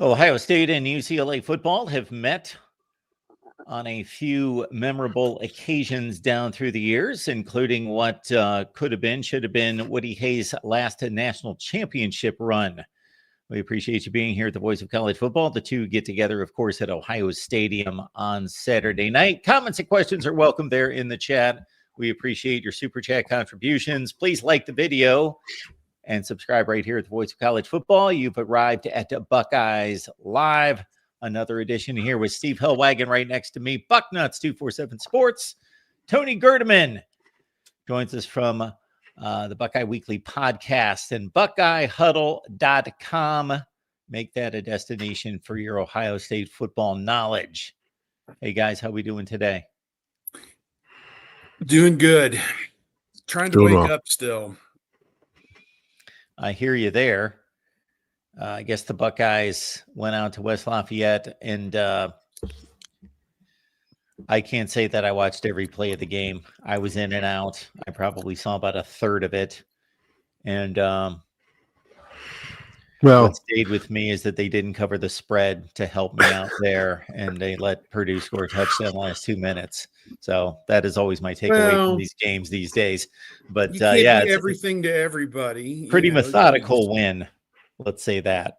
Ohio State and UCLA football have met on a few memorable occasions down through the years, including what could have been, should have been Woody Hayes' last national championship run. We appreciate you being here at the Voice of College Football. The two get together, of course, at Ohio Stadium on Saturday night. Comments and questions are welcome there in the chat. We appreciate your super chat contributions. Please like the video and subscribe right here at the Voice of College Football. You've arrived at Buckeyes Live. Another edition here with Steve Hellwagon right next to me. Bucknuts 247 Sports. Tony Gerdeman joins us from the Buckeye Weekly podcast and BuckeyeHuddle.com. Make that a destination for your Ohio State football knowledge. Hey guys, how we doing today? Doing good. Trying to wake up still. I hear you there. I guess the Buckeyes went out to West Lafayette, and I can't say that I watched every play of the game. I was in and out. I probably saw about a third of it. And what stayed with me is that they didn't cover the spread to help me out there, and they let Purdue score a touchdown last 2 minutes. So that is always my takeaway from these games these days. But you can't yeah, be everything to everybody. Pretty methodical win. Let's say that.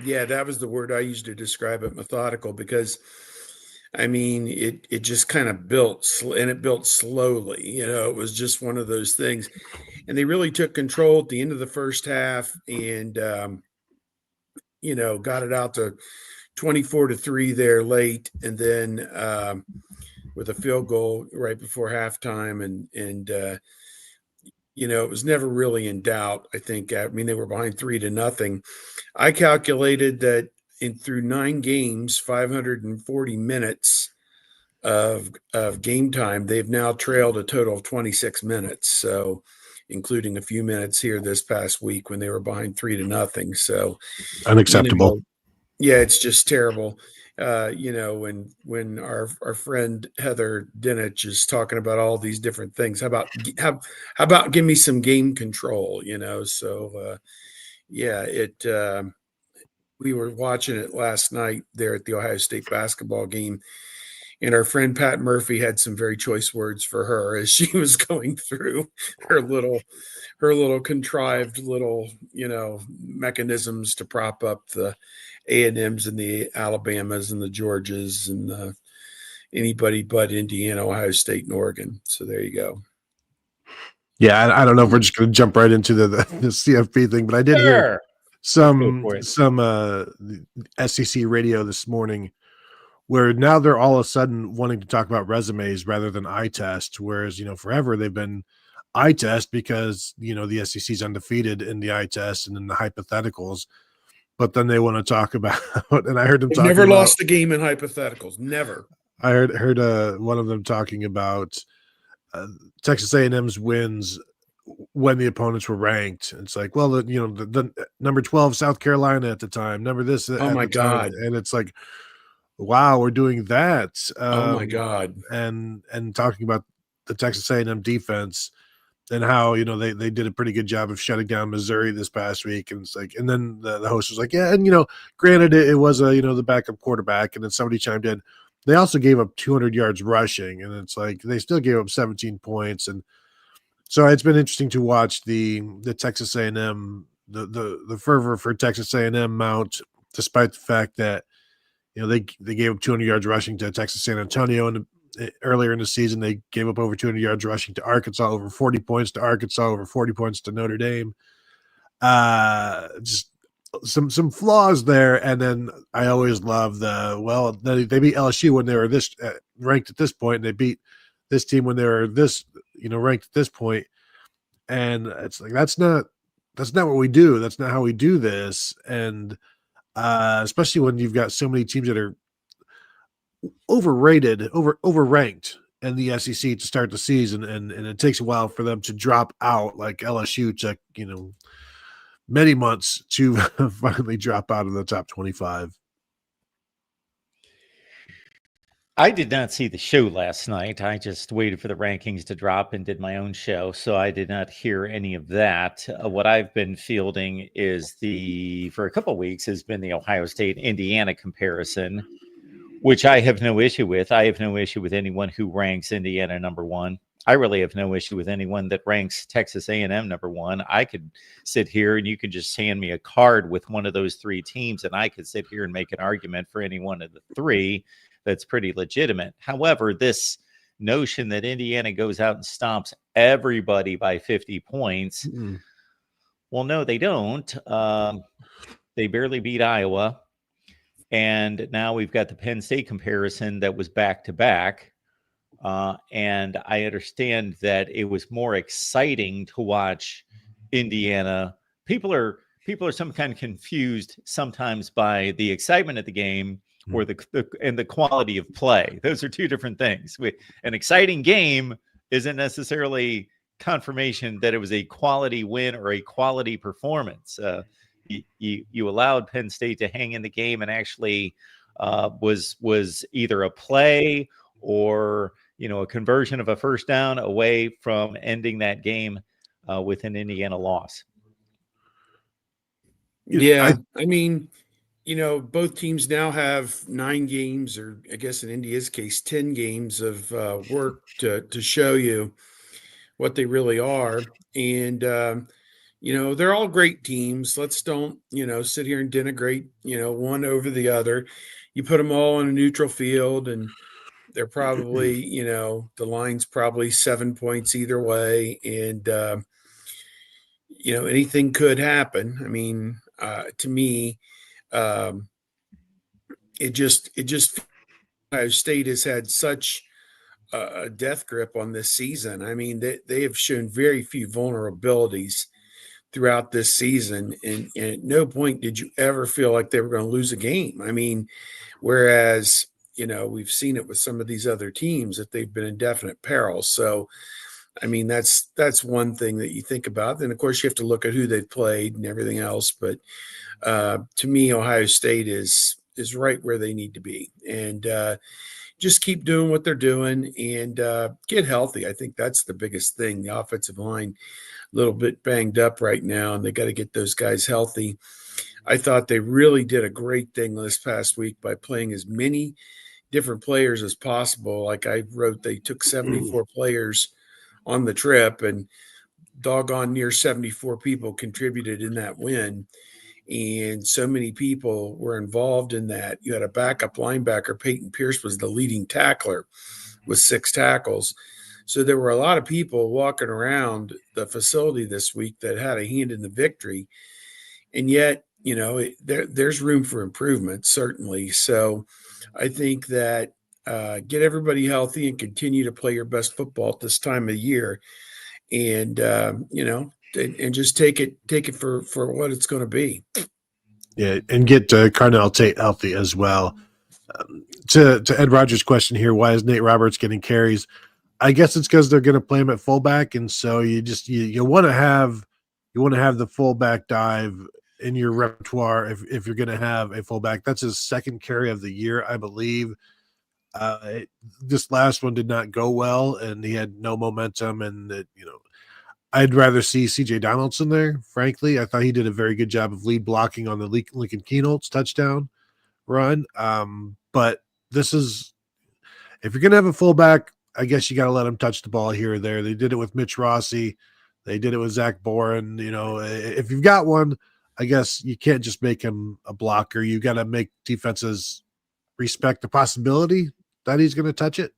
Yeah, that was the word I used to describe it, methodical, because I mean, it just kind of built, and it built slowly. You know, it was just one of those things. And they really took control at the end of the first half and, you know, got it out to 24-3 there late. And then with a field goal right before halftime. And you know, it was never really in doubt, I think. I mean, they were behind 3-0. I calculated that through 9 games, 540 minutes of game time, they've now trailed a total of 26 minutes. So, including a few minutes here this past week when they were behind 3-0. So unacceptable. You know, yeah, it's just terrible. You know, when our friend Heather Dinich is talking about all these different things, how about give me some game control, you know? So yeah, we were watching it last night there at the Ohio State basketball game, and our friend Pat Murphy had some very choice words for her as she was going through her little contrived little, you know, mechanisms to prop up the A&Ms and the Alabamas and the Georgias and anybody but Indiana, Ohio State, and Oregon. So there you go. Yeah, I don't know if we're just going to jump right into the CFP thing, but I did hear some SEC radio this morning where now they're all of a sudden wanting to talk about resumes rather than eye test, whereas, you know, forever they've been eye test because, you know, the SEC's undefeated in the eye test and in the hypotheticals. But then they want to talk about, and I heard them talking never about, lost a game in hypotheticals. Never. I heard one of them talking about Texas A&M's wins when the opponents were ranked. It's like, well, you know, the number 12 South Carolina at the time, number this. Oh my God! And it's like, wow, we're doing that. Oh my God! And talking about the Texas A&M defense. And how, you know, they did a pretty good job of shutting down Missouri this past week. And it's like, and then the host was like, yeah, and, you know, granted it was you know, the backup quarterback. And then somebody chimed in. They also gave up 200 yards rushing. And it's like, they still gave up 17 points. And so it's been interesting to watch the Texas A&M, the fervor for Texas A&M mount, despite the fact that, you know, they gave up 200 yards rushing to Texas San Antonio and earlier in the season. They gave up over 200 yards rushing to Arkansas, over 40 points to Arkansas, over 40 points to Notre Dame. Just some flaws there. And then I always love they beat LSU when they were this ranked at this point, and they beat this team when they were this, you know, ranked at this point. And it's like, that's not what we do. That's not how we do this. And especially when you've got so many teams that are overranked in the SEC to start the season, and it takes a while for them to drop out, like LSU took, you know, many months to finally drop out of the top 25. I did not see the show last night. I just waited for the rankings to drop and did my own show, so I did not hear any of that. What I've been fielding is for a couple of weeks has been the Ohio State Indiana comparison, which I have no issue with. I have no issue with anyone who ranks Indiana number one. I really have no issue with anyone that ranks Texas A&M number one. I could sit here and you could just hand me a card with one of those three teams, and I could sit here and make an argument for any one of the three. That's pretty legitimate. However, this notion that Indiana goes out and stomps everybody by 50 points, well, no, they don't. They barely beat Iowa. And now we've got the Penn State comparison that was back-to-back. And I understand that it was more exciting to watch Indiana. People are some kind of confused sometimes by the excitement of the game or the quality of play. Those are two different things. An exciting game isn't necessarily confirmation that it was a quality win or a quality performance. You allowed Penn State to hang in the game and actually was either a play or a conversion of a first down away from ending that game with an Indiana loss. Yeah, I mean, both teams now have 9 games, or I guess in India's case, 10 games of work to show you what they really are. And, they're all great teams. Let's don't, sit here and denigrate, one over the other. You put them all on a neutral field and they're probably, the line's probably 7 points either way. And, anything could happen. I mean, to me, it just Ohio State has had such a death grip on this season. I mean, they have shown very few vulnerabilities throughout this season, and at no point did you ever feel like they were going to lose a game. I mean, whereas we've seen it with some of these other teams that they've been in definite peril. So, I mean, that's one thing that you think about. Then, of course, you have to look at who they've played and everything else. But to me, Ohio State is right where they need to be. And just keep doing what they're doing and get healthy. I think that's the biggest thing. The offensive line, a little bit banged up right now, and they got to get those guys healthy. I thought they really did a great thing this past week by playing as many different players as possible. Like I wrote, they took 74 players on the trip, and doggone near 74 people contributed in that win. And so many people were involved in that. You had a backup linebacker. Peyton Pierce was the leading tackler with 6 tackles. So there were a lot of people walking around the facility this week that had a hand in the victory. And yet, there's room for improvement, certainly. So I think that get everybody healthy and continue to play your best football at this time of year. And, and just take it for what it's going to be. Yeah, and get Carnell Tate healthy as well. To Ed Rogers' question here, why is Nate Roberts getting carries? I guess it's because they're going to play him at fullback, and so you want to have the fullback dive in your repertoire if you're going to have a fullback. That's his second carry of the year, I believe. This last one did not go well, and he had no momentum, and I'd rather see CJ Donaldson there, frankly. I thought he did a very good job of lead blocking on the Lincoln Keynote's touchdown run. But this is, if you're going to have a fullback, I guess you got to let him touch the ball here or there. They did it with Mitch Rossi. They did it with Zach Boren. If you've got one, I guess you can't just make him a blocker. You got to make defenses respect the possibility that he's going to touch it.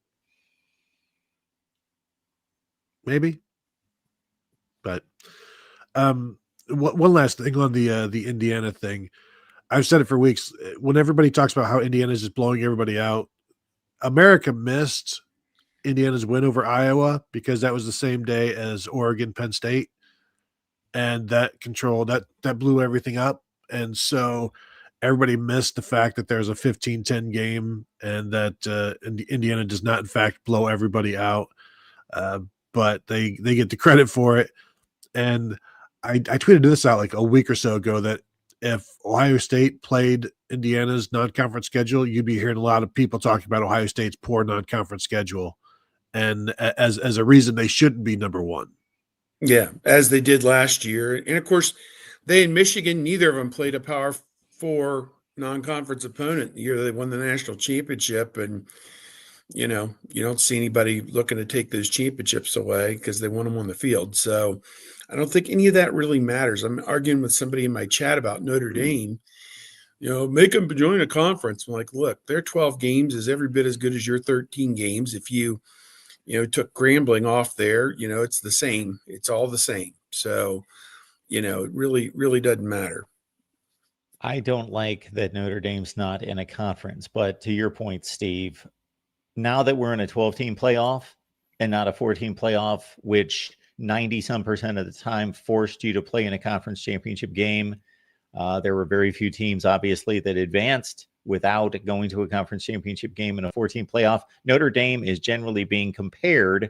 Maybe. But one last thing on the Indiana thing. I've said it for weeks. When everybody talks about how Indiana is just blowing everybody out, America missed Indiana's win over Iowa because that was the same day as Oregon, Penn State, and that blew everything up. And so everybody missed the fact that there's a 15-10 game and that Indiana does not, in fact, blow everybody out. But they get the credit for it. And I tweeted this out like a week or so ago that if Ohio State played Indiana's non-conference schedule, you'd be hearing a lot of people talking about Ohio State's poor non-conference schedule, and as a reason they shouldn't be number one. Yeah, as they did last year. And of course, they in Michigan, neither of them played a Power 4 non-conference opponent the year they won the national championship. And, you don't see anybody looking to take those championships away because they won them on the field. So I don't think any of that really matters. I'm arguing with somebody in my chat about Notre Dame, make them join a conference. I'm like, look, their 12 games is every bit as good as your 13 games. If you took Grambling off there, it's the same. It's all the same. So, it really, really doesn't matter. I don't like that Notre Dame's not in a conference, but to your point, Steve, now that we're in a 12-team playoff and not a 14 playoff, which 90% of the time forced you to play in a conference championship game, there were very few teams, obviously, that advanced without going to a conference championship game in a 14 playoff. Notre Dame is generally being compared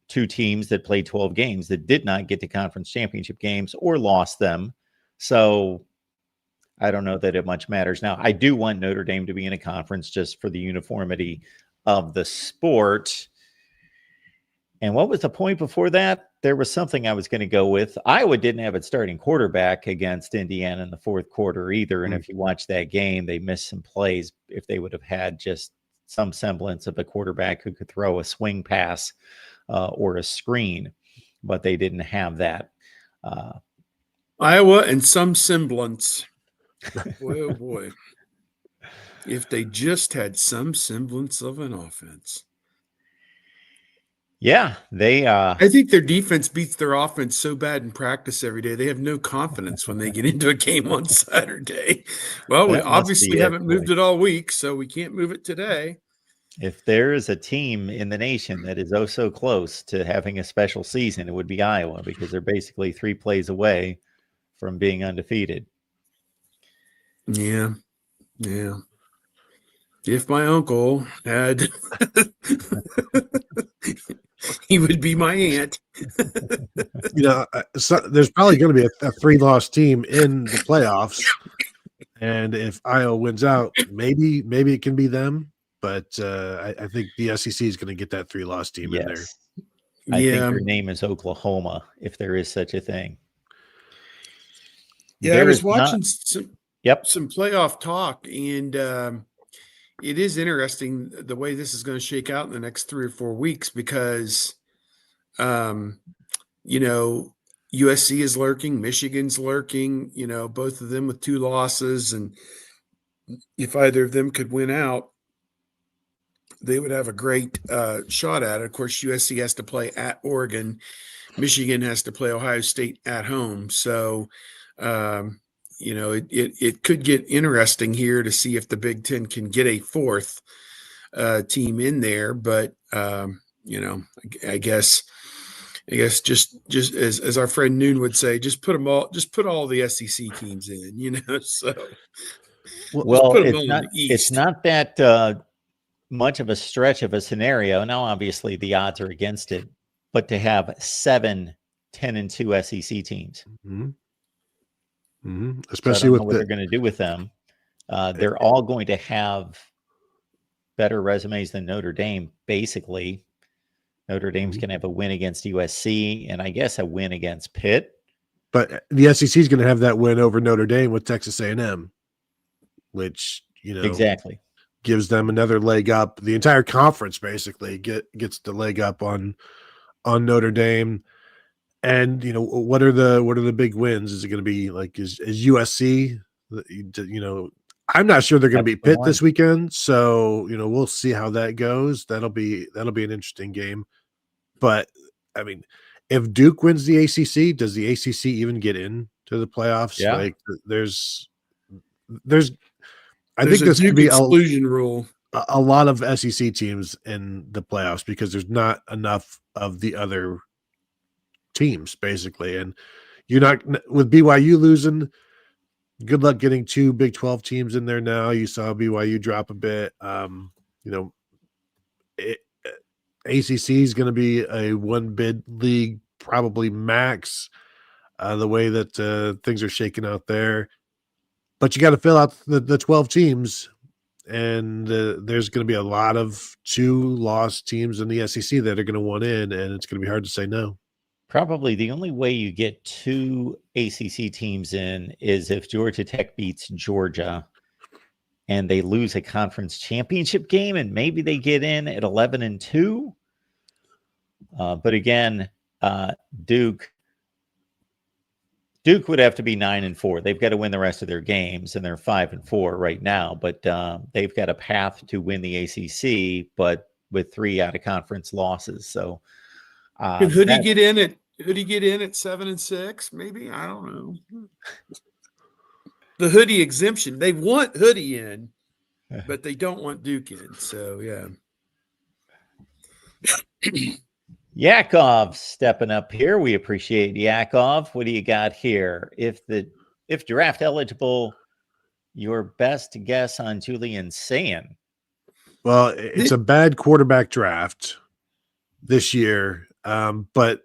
to teams that played 12 games that did not get to conference championship games or lost them. So I don't know that it much matters. Now, I do want Notre Dame to be in a conference just for the uniformity of the sport. And what was the point before that? There was something I was going to go with. Iowa didn't have its starting quarterback against Indiana in the fourth quarter either. And if you watch that game, they missed some plays. If they would have had just some semblance of a quarterback who could throw a swing pass or a screen, but they didn't have that. Iowa and some semblance. Boy, oh boy. If they just had some semblance of an offense. Yeah, they I think their defense beats their offense so bad in practice every day. They have no confidence when they get into a game on Saturday. Well, we obviously haven't moved it all week, so we can't move it today. If there is a team in the nation that is oh so close to having a special season, it would be Iowa, because they're basically 3 plays away from being undefeated. Yeah. If my uncle had, he would be my aunt. So there's probably going to be a 3-loss team in the playoffs, and if Iowa wins out, maybe it can be them. But I think the SEC is going to get that 3-loss team in there. I think their name is Oklahoma, if there is such a thing. Yeah, I was watching some playoff talk, and it is interesting the way this is going to shake out in the next 3 or 4 weeks, because, USC is lurking, Michigan's lurking, both of them with 2 losses. And if either of them could win out, they would have a great shot at it. Of course, USC has to play at Oregon. Michigan has to play Ohio State at home. So, it could get interesting here to see if the Big Ten can get a 4th team in there. But, I guess just as our friend Noon would say, just put all the SEC teams in, so. Well, it's not that much of a stretch of a scenario. Now, obviously the odds are against it, but to have 7 10-2 SEC teams. Especially with what they're going to do with them. They're all going to have better resumes than Notre Dame. Basically, Notre Dame's going to have a win against USC, and I guess a win against Pitt. But the SEC is going to have that win over Notre Dame with Texas A&M, which exactly gives them another leg up. The entire conference basically gets the leg up on Notre Dame. And what are the big wins? Is it going to be like is USC? I'm not sure they're going to beat Pitt this weekend, so we'll see how that goes. That'll be an interesting game. But I mean, if Duke wins the ACC, does the ACC even get into the playoffs? Yeah. Like there's I think this could be exclusion rule. A lot of SEC teams in the playoffs because there's not enough of the other teams basically, and you're not with BYU losing. Good luck getting 2 Big 12 teams in there now. You saw BYU drop a bit. ACC is going to be a 1-bid league probably max. The way that things are shaking out there, but you got to fill out the 12 teams, and there's going to be a lot of 2-loss teams in the SEC that are going to want in, and it's going to be hard to say no. Probably the only way you get 2 ACC teams in is if Georgia Tech beats Georgia and they lose a conference championship game, and maybe they get in at 11-2. But again, Duke would have to be 9-4. They've got to win the rest of their games, and they're 5-4 right now. But they've got a path to win the ACC, but with 3 out-of-conference losses. So, Could Hoodie get in at 7-6? Maybe, I don't know. The Hoodie exemption. They want Hoodie in, but they don't want Duke in. So yeah. Yakov stepping up here. We appreciate Yakov. What do you got here? If draft eligible, your best guess on Julian Sayin? Well, it's a bad quarterback draft this year, but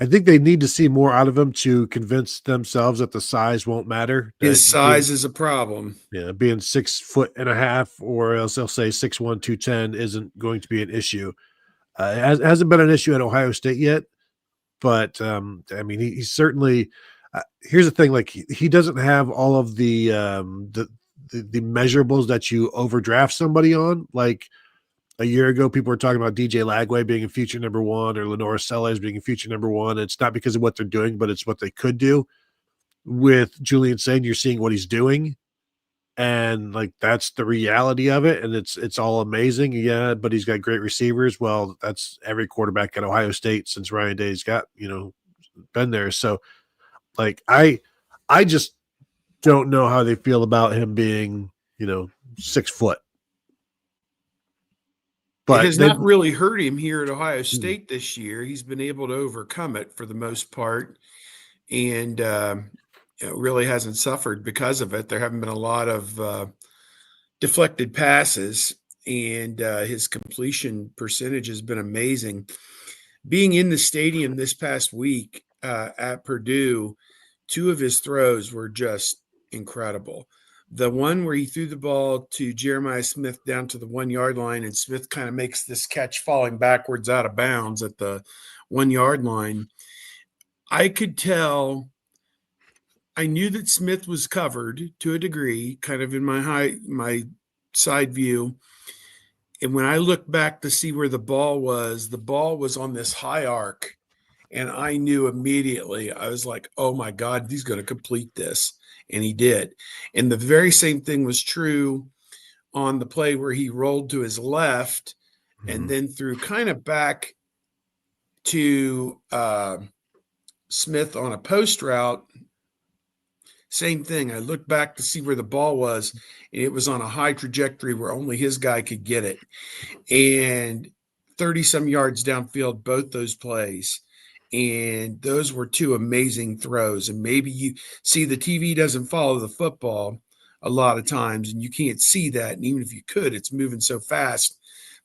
I think they need to see more out of him to convince themselves that the size won't matter. His size is a problem. Yeah, being 6'1.5", or else they'll say 6'1", 210 isn't going to be an issue. It hasn't been an issue at Ohio State yet, but I mean, he's certainly. Here's the thing: like he doesn't have all of the measurables that you overdraft somebody on. Like a year ago, people were talking about DJ Lagway being a future number 1 or Lenore Sellers being a future number 1. It's not because of what they're doing, but it's what they could do. With Julian Sayin, you're seeing what he's doing, and like that's the reality of it, and it's all amazing. Yeah, but he's got great receivers. Well, that's every quarterback at Ohio State since Ryan Day's got been there. So like I just don't know how they feel about him being 6 foot. But it has not really hurt him here at Ohio State this year. He's been able to overcome it for the most part, and really hasn't suffered because of it. There haven't been a lot of deflected passes, and his completion percentage has been amazing. Being in the stadium this past week at Purdue, 2 of his throws were just incredible. The one where he threw the ball to Jeremiah Smith down to the 1-yard line, and Smith kind of makes this catch falling backwards out of bounds at the 1-yard line. I could tell, I knew that Smith was covered to a degree, kind of in my side view. And when I looked back to see where the ball was on this high arc. And I knew immediately, I was like, oh my God, he's going to complete this. And he did. And the very same thing was true on the play where he rolled to his left and then threw kind of back to Smith on a post route. Same thing. I looked back to see where the ball was, and it was on a high trajectory where only his guy could get it. And 30-some yards downfield, both those plays. And those were 2 amazing throws. And maybe you see the TV doesn't follow the football a lot of times, and you can't see that. And even if you could, it's moving so fast.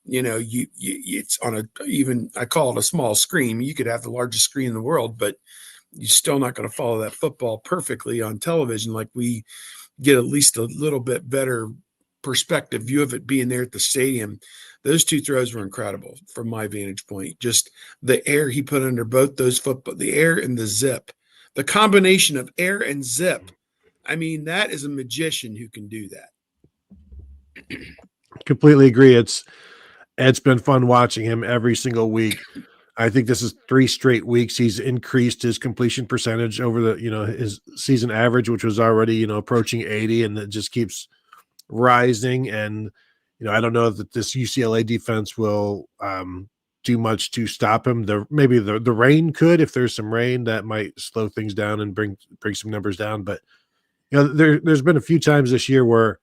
It's on I call it a small screen. You could have the largest screen in the world, but you're still not going to follow that football perfectly on television. Like we get at least a little bit better perspective view of it being there at the stadium. Those 2 throws were incredible from my vantage point. Just the air he put under both those football, the air and the zip, the combination of air and zip. I mean, that is a magician who can do that. Completely agree. It's been fun watching him every single week. I think this is 3 straight weeks. He's increased his completion percentage over the, his season average, which was already, approaching 80, and it just keeps rising. And, I don't know that this UCLA defense will do much to stop him. Maybe the rain could, if there's some rain, that might slow things down and bring some numbers down. But there's been a few times this year where,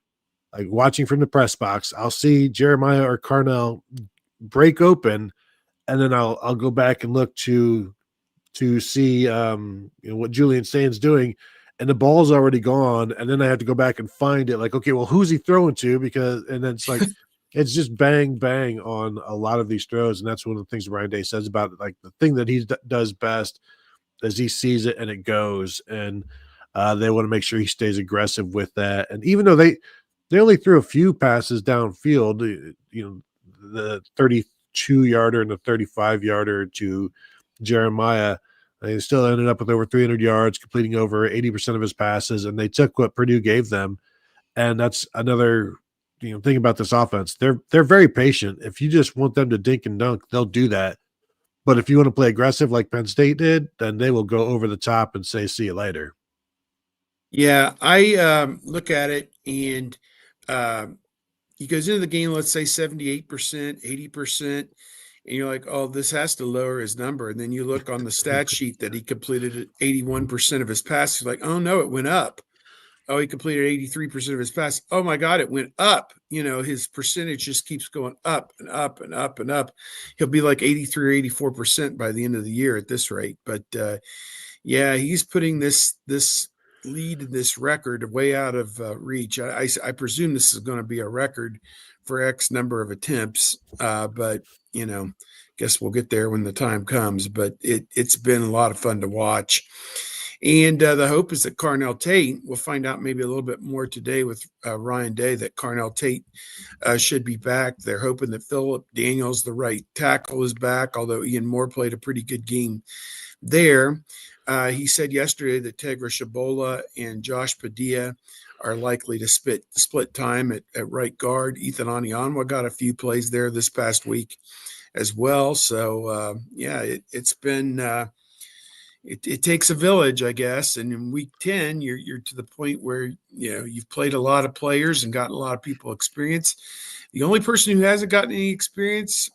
like watching from the press box, I'll see Jeremiah or Carnell break open, and then I'll go back and look to see what Julian Sayin's doing, and the ball's already gone, and then I have to go back and find it. Like, okay, well, who's he throwing to? And then it's like it's just bang bang on a lot of these throws, and that's one of the things Ryan Day says about it. Like the thing that he does best is he sees it and it goes. And They want to make sure he stays aggressive with that. And even though they only threw a few passes downfield, the 32-yarder and the 35-yarder to Jeremiah, they still ended up with over 300 yards, completing over 80% of his passes, and they took what Purdue gave them. And that's another thing about this offense. They're very patient. If you just want them to dink and dunk, they'll do that. But if you want to play aggressive like Penn State did, then they will go over the top and say, see you later. Yeah, I look at it, and he goes into the game, let's say 78%, 80%, and you're like, oh, this has to lower his number. And then you look on the stat sheet that he completed 81% of his passes. You're like, oh, no, it went up. Oh, he completed 83% of his passes. Oh, my God, it went up. His percentage just keeps going up and up and up and up. He'll be like 83 or 84% by the end of the year at this rate. But, yeah, he's putting this lead, this record way out of reach. I presume this is going to be a record for X number of attempts, but guess we'll get there when the time comes. But it's been a lot of fun to watch, and the hope is that Carnell Tate, we'll find out maybe a little bit more today with Ryan Day, that Carnell Tate should be back. They're hoping that Philip Daniels, the right tackle, is back, although Ian Moore played a pretty good game there. He said yesterday that Tegra Shabola and Josh Padilla are likely to split time at right guard. Ethan Anianwa got a few plays there this past week as well. So, it's been it takes a village, I guess. And in week 10, you're to the point where, you've played a lot of players and gotten a lot of people experience. The only person who hasn't gotten any experience,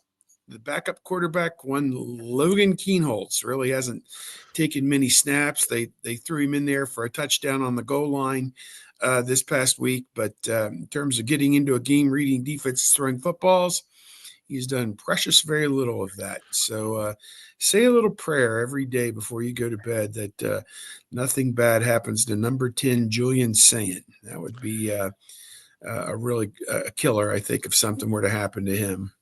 the backup quarterback, one Logan Keenholz, really hasn't taken many snaps. They threw him in there for a touchdown on the goal line this past week. But in terms of getting into a game, reading defense, throwing footballs, he's done precious very little of that. So say a little prayer every day before you go to bed that nothing bad happens to number 10, Julian Sayin. That would be a really killer, I think, if something were to happen to him.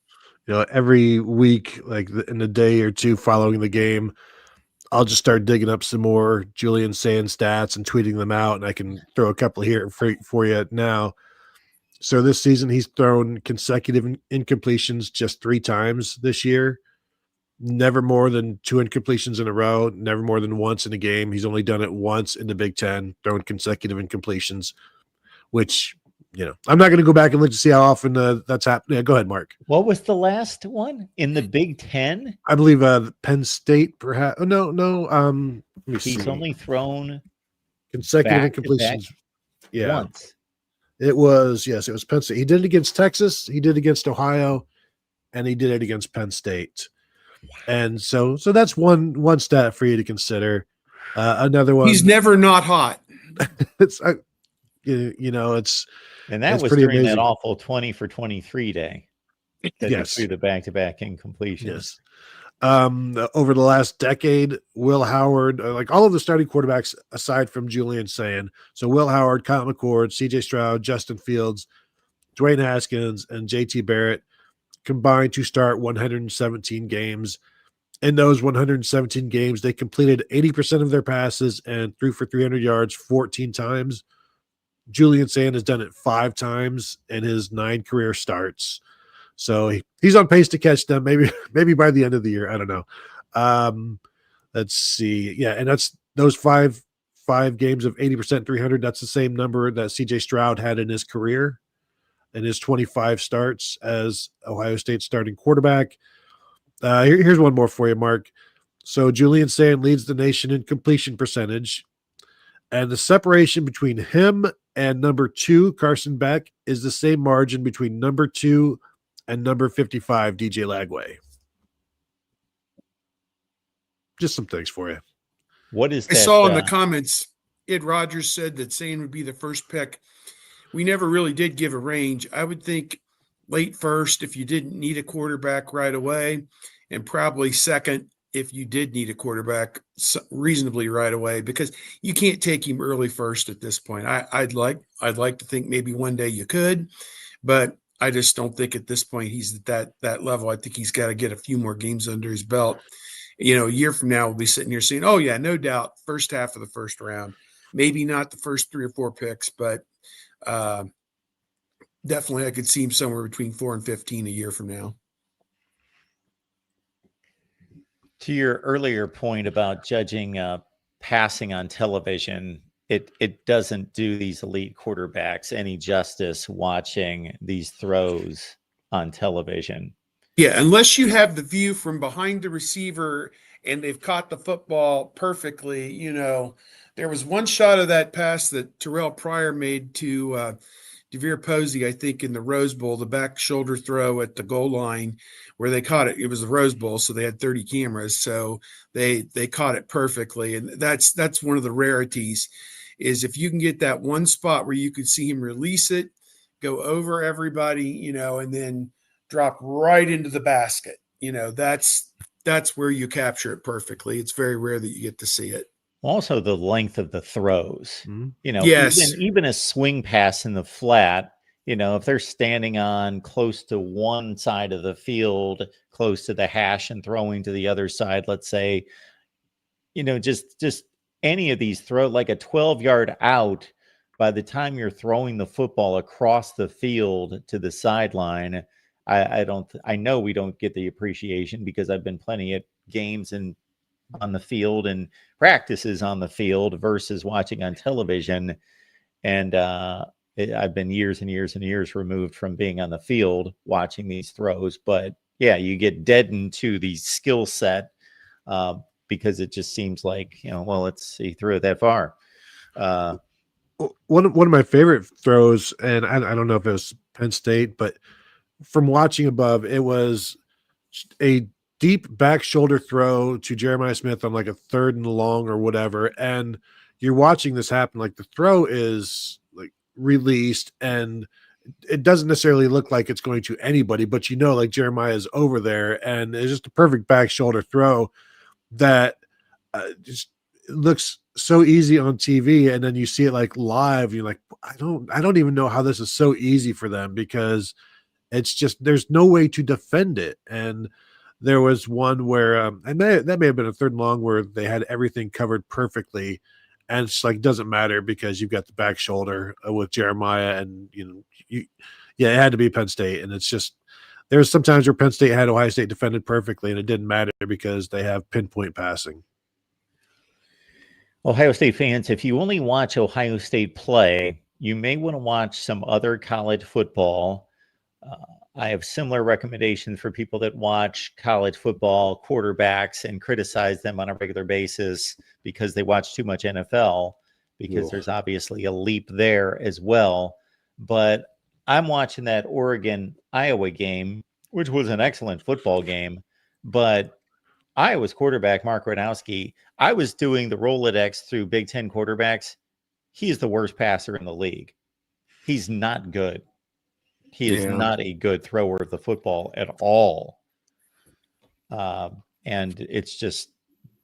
Every week, like in the day or two following the game, I'll just start digging up some more Julian Sayin stats and tweeting them out, and I can throw a couple here for you now. So this season, he's thrown consecutive incompletions just 3 times this year. Never more than 2 incompletions in a row, never more than once in a game. He's only done it once in the Big Ten, throwing consecutive incompletions, which, I'm not going to go back and look to see how often that's happened. Yeah, go ahead, Mark. What was the last one in the Big Ten? I believe Penn State, perhaps. Oh, no. He's only thrown consecutive incompletions. Yeah. Once. It was Penn State. He did it against Texas. He did it against Ohio, and he did it against Penn State. And so that's one stat for you to consider. Another one. He's never not hot. It's it's. And that was pretty during amazing. that awful 20 for 23 day. That Yes. he threw the back-to-back incompletions. Yes. Over the last decade, Will Howard, like all of the starting quarterbacks aside from Julian Sayin, so Will Howard, Kyle McCord, CJ Stroud, Justin Fields, Dwayne Haskins, and JT Barrett combined to start 117 games. In those 117 games, they completed 80% of their passes and threw for 300 yards 14 times. Julian Sayin has done it 5 times in his 9 career starts. So he's on pace to catch them maybe by the end of the year. I don't know. Let's see. Yeah, and that's those five games of 80%, 300. That's the same number that CJ Stroud had in his career in his 25 starts as Ohio State starting quarterback. Here's one more for you, Mark. So Julian Sayin leads the nation in completion percentage, and the separation between him and number 2, Carson Beck, is the same margin between number 2 and number 55, DJ Lagway. Just some things for you. What is that? I saw in the comments, Ed Rogers said that Sayin would be the first pick. We never really did give a range. I would think late first if you didn't need a quarterback right away, and probably second if you did need a quarterback reasonably right away, because you can't take him early first at this point. I'd like to think maybe one day you could, but I just don't think at this point he's at that level. I think he's got to get a few more games under his belt. A year from now, we'll be sitting here saying, oh, yeah, no doubt, first half of the first round. maybe not the first 3 or 4 picks, but definitely I could see him somewhere between 4 and 15 a year from now. To your earlier point about judging passing on television, it doesn't do these elite quarterbacks any justice watching these throws on television. Yeah, unless you have the view from behind the receiver and they've caught the football perfectly. There was one shot of that pass that Terrell Pryor made to DeVere Posey, I think, in the Rose Bowl, the back shoulder throw at the goal line where they caught it. It was the Rose Bowl, so they had 30 cameras, so they caught it perfectly. And that's one of the rarities, is if you can get that one spot where you could see him release it, go over everybody, and then drop right into the basket. That's where you capture it perfectly. It's very rare that you get to see it. Also, the length of the throws. Yes. Even a swing pass in the flat, if they're standing on close to one side of the field, close to the hash and throwing to the other side, let's say, just any of these throw, like a 12-yard out, by the time you're throwing the football across the field to the sideline, I know we don't get the appreciation, because I've been plenty at games and on the field and practices on the field versus watching on television. And I've been years and years and years removed from being on the field watching these throws. But yeah, you get deadened to the skill set because it just seems like, he threw it that far. One of my favorite throws, and I don't know if it was Penn State, but from watching above, it was a deep back shoulder throw to Jeremiah Smith on like a 3rd and long or whatever. And you're watching this happen. Like, the throw is like released and it doesn't necessarily look like it's going to anybody, but like Jeremiah is over there, and it's just a perfect back shoulder throw that just looks so easy on TV. And then you see it like live. You're like, I don't even know how this is so easy for them, because it's just, there's no way to defend it. And there was one where, that may have been a 3rd and long, where they had everything covered perfectly. And it's like, doesn't matter because you've got the back shoulder with Jeremiah, and, it had to be Penn State. And it's just, there's sometimes where Penn State had Ohio State defended perfectly, and it didn't matter because they have pinpoint passing. Ohio State fans, if you only watch Ohio State play, you may want to watch some other college football. I have similar recommendations for people that watch college football quarterbacks and criticize them on a regular basis because they watch too much NFL, because there's obviously a leap there as well. But I'm watching that Oregon-Iowa game, which was an excellent football game, but Iowa's quarterback, Mark Gronowski, I was doing the Rolodex through Big Ten quarterbacks. He is the worst passer in the league. He's not good. He is not a good thrower of the football at all. And it's just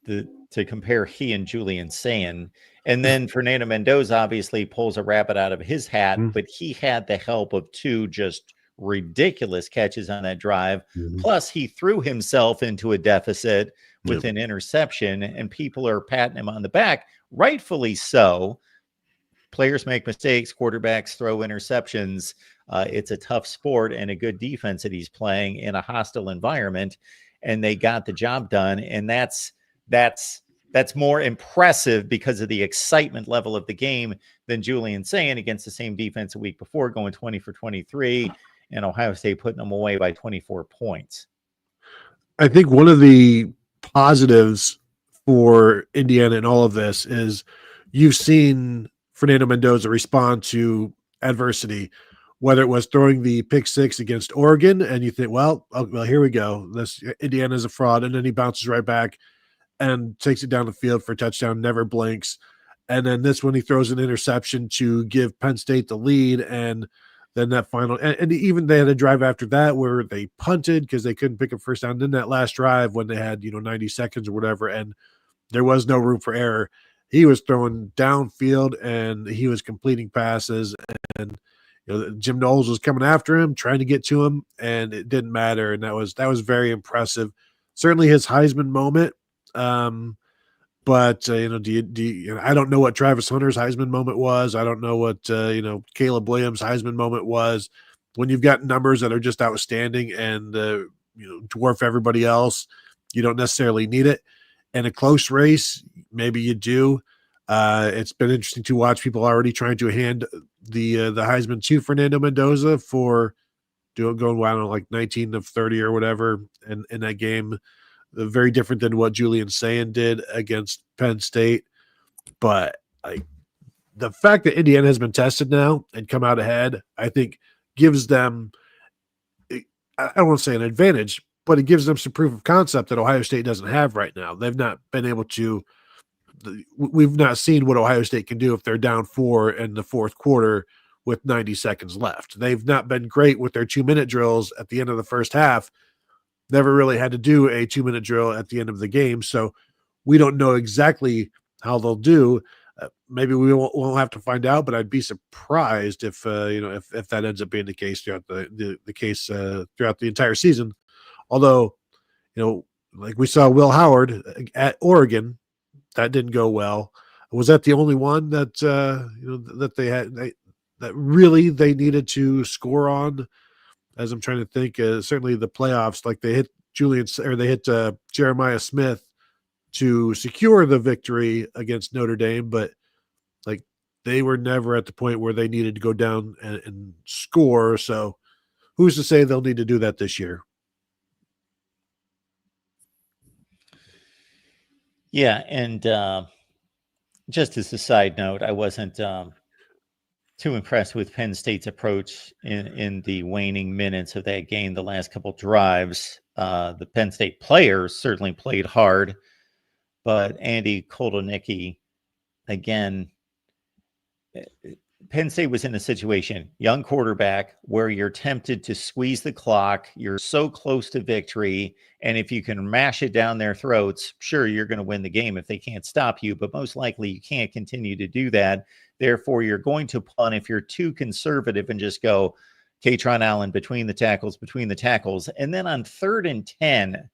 to compare he and Julian Sayin. And then Fernando Mendoza obviously pulls a rabbit out of his hat, but he had the help of 2 just ridiculous catches on that drive. Plus, he threw himself into a deficit with an interception, and people are patting him on the back, rightfully so. Players make mistakes, quarterbacks throw interceptions. It's a tough sport and a good defense that he's playing in a hostile environment, and they got the job done. And that's more impressive because of the excitement level of the game than Julian Sayin against the same defense a week before, going 20 for 23, and Ohio State putting them away by 24 points. I think one of the positives for Indiana in all of this is you've seen Fernando Mendoza respond to adversity, whether it was throwing the pick 6 against Oregon, and you think, well, here we go. Indiana's a fraud. And then he bounces right back and takes it down the field for a touchdown, never blinks. And then this one, he throws an interception to give Penn State the lead. And then that final, and even they had a drive after that where they punted because they couldn't pick up first down. Then that last drive when they had, 90 seconds or whatever, and there was no room for error. He was throwing downfield and he was completing passes, and Jim Knowles was coming after him, trying to get to him, and it didn't matter. And that was very impressive. Certainly his Heisman moment. But I don't know what Travis Hunter's Heisman moment was. I don't know what Caleb Williams' Heisman moment was. When you've got numbers that are just outstanding and dwarf everybody else, you don't necessarily need it. In a close race, maybe you do. It's been interesting to watch people already trying to hand the Heisman to Fernando Mendoza for going, I don't know, like 19 of 30 or whatever in that game. Very different than what Julian Sayin did against Penn State. But the fact that Indiana has been tested now and come out ahead, I think gives them, I don't want to say an advantage, but it gives them some proof of concept that Ohio State doesn't have right now. They've not been able to, we've not seen what Ohio State can do if they're down 4 in the fourth quarter with 90 seconds left. They've not been great with their 2-minute drills at the end of the first half. Never really had to do a 2-minute drill at the end of the game. So we don't know exactly how they'll do. Maybe we won't have to find out, but I'd be surprised if that ends up being the case throughout the case throughout the entire season. Although, like we saw Will Howard at Oregon, that didn't go well. Was that the only one that that they had that really they needed to score on? As I'm trying to think, certainly the playoffs, like they hit Jeremiah Smith to secure the victory against Notre Dame, but like they were never at the point where they needed to go down and score. So who's to say they'll need to do that this year? Yeah, and just as a side note, I wasn't too impressed with Penn State's approach in the waning minutes of that game, the last couple drives. The Penn State players certainly played hard, but Andy Kotelnicki, again, Penn State was in a situation, young quarterback, where you're tempted to squeeze the clock. You're so close to victory. And if you can mash it down their throats, sure, you're going to win the game if they can't stop you. But most likely you can't continue to do that. Therefore, you're going to punt if you're too conservative and just go Katron Allen between the tackles. And then on 3rd and 10,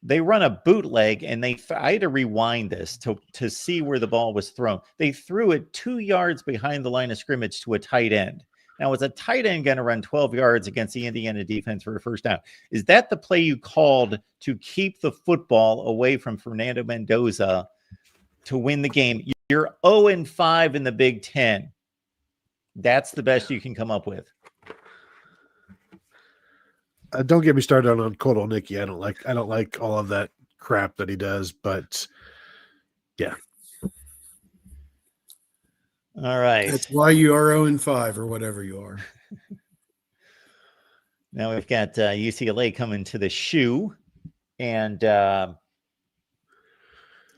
they run a bootleg, and I had to rewind this to see where the ball was thrown. They threw it 2 yards behind the line of scrimmage to a tight end. Now, is a tight end going to run 12 yards against the Indiana defense for a first down? Is that the play you called to keep the football away from Fernando Mendoza to win the game? You're 0-5 in the Big Ten. That's the best you can come up with. Don't get me started on Kotelnicki. I don't like all of that crap that he does, but yeah. All right. That's why you are 0-5 or whatever you are. Now we've got UCLA coming to the shoe, and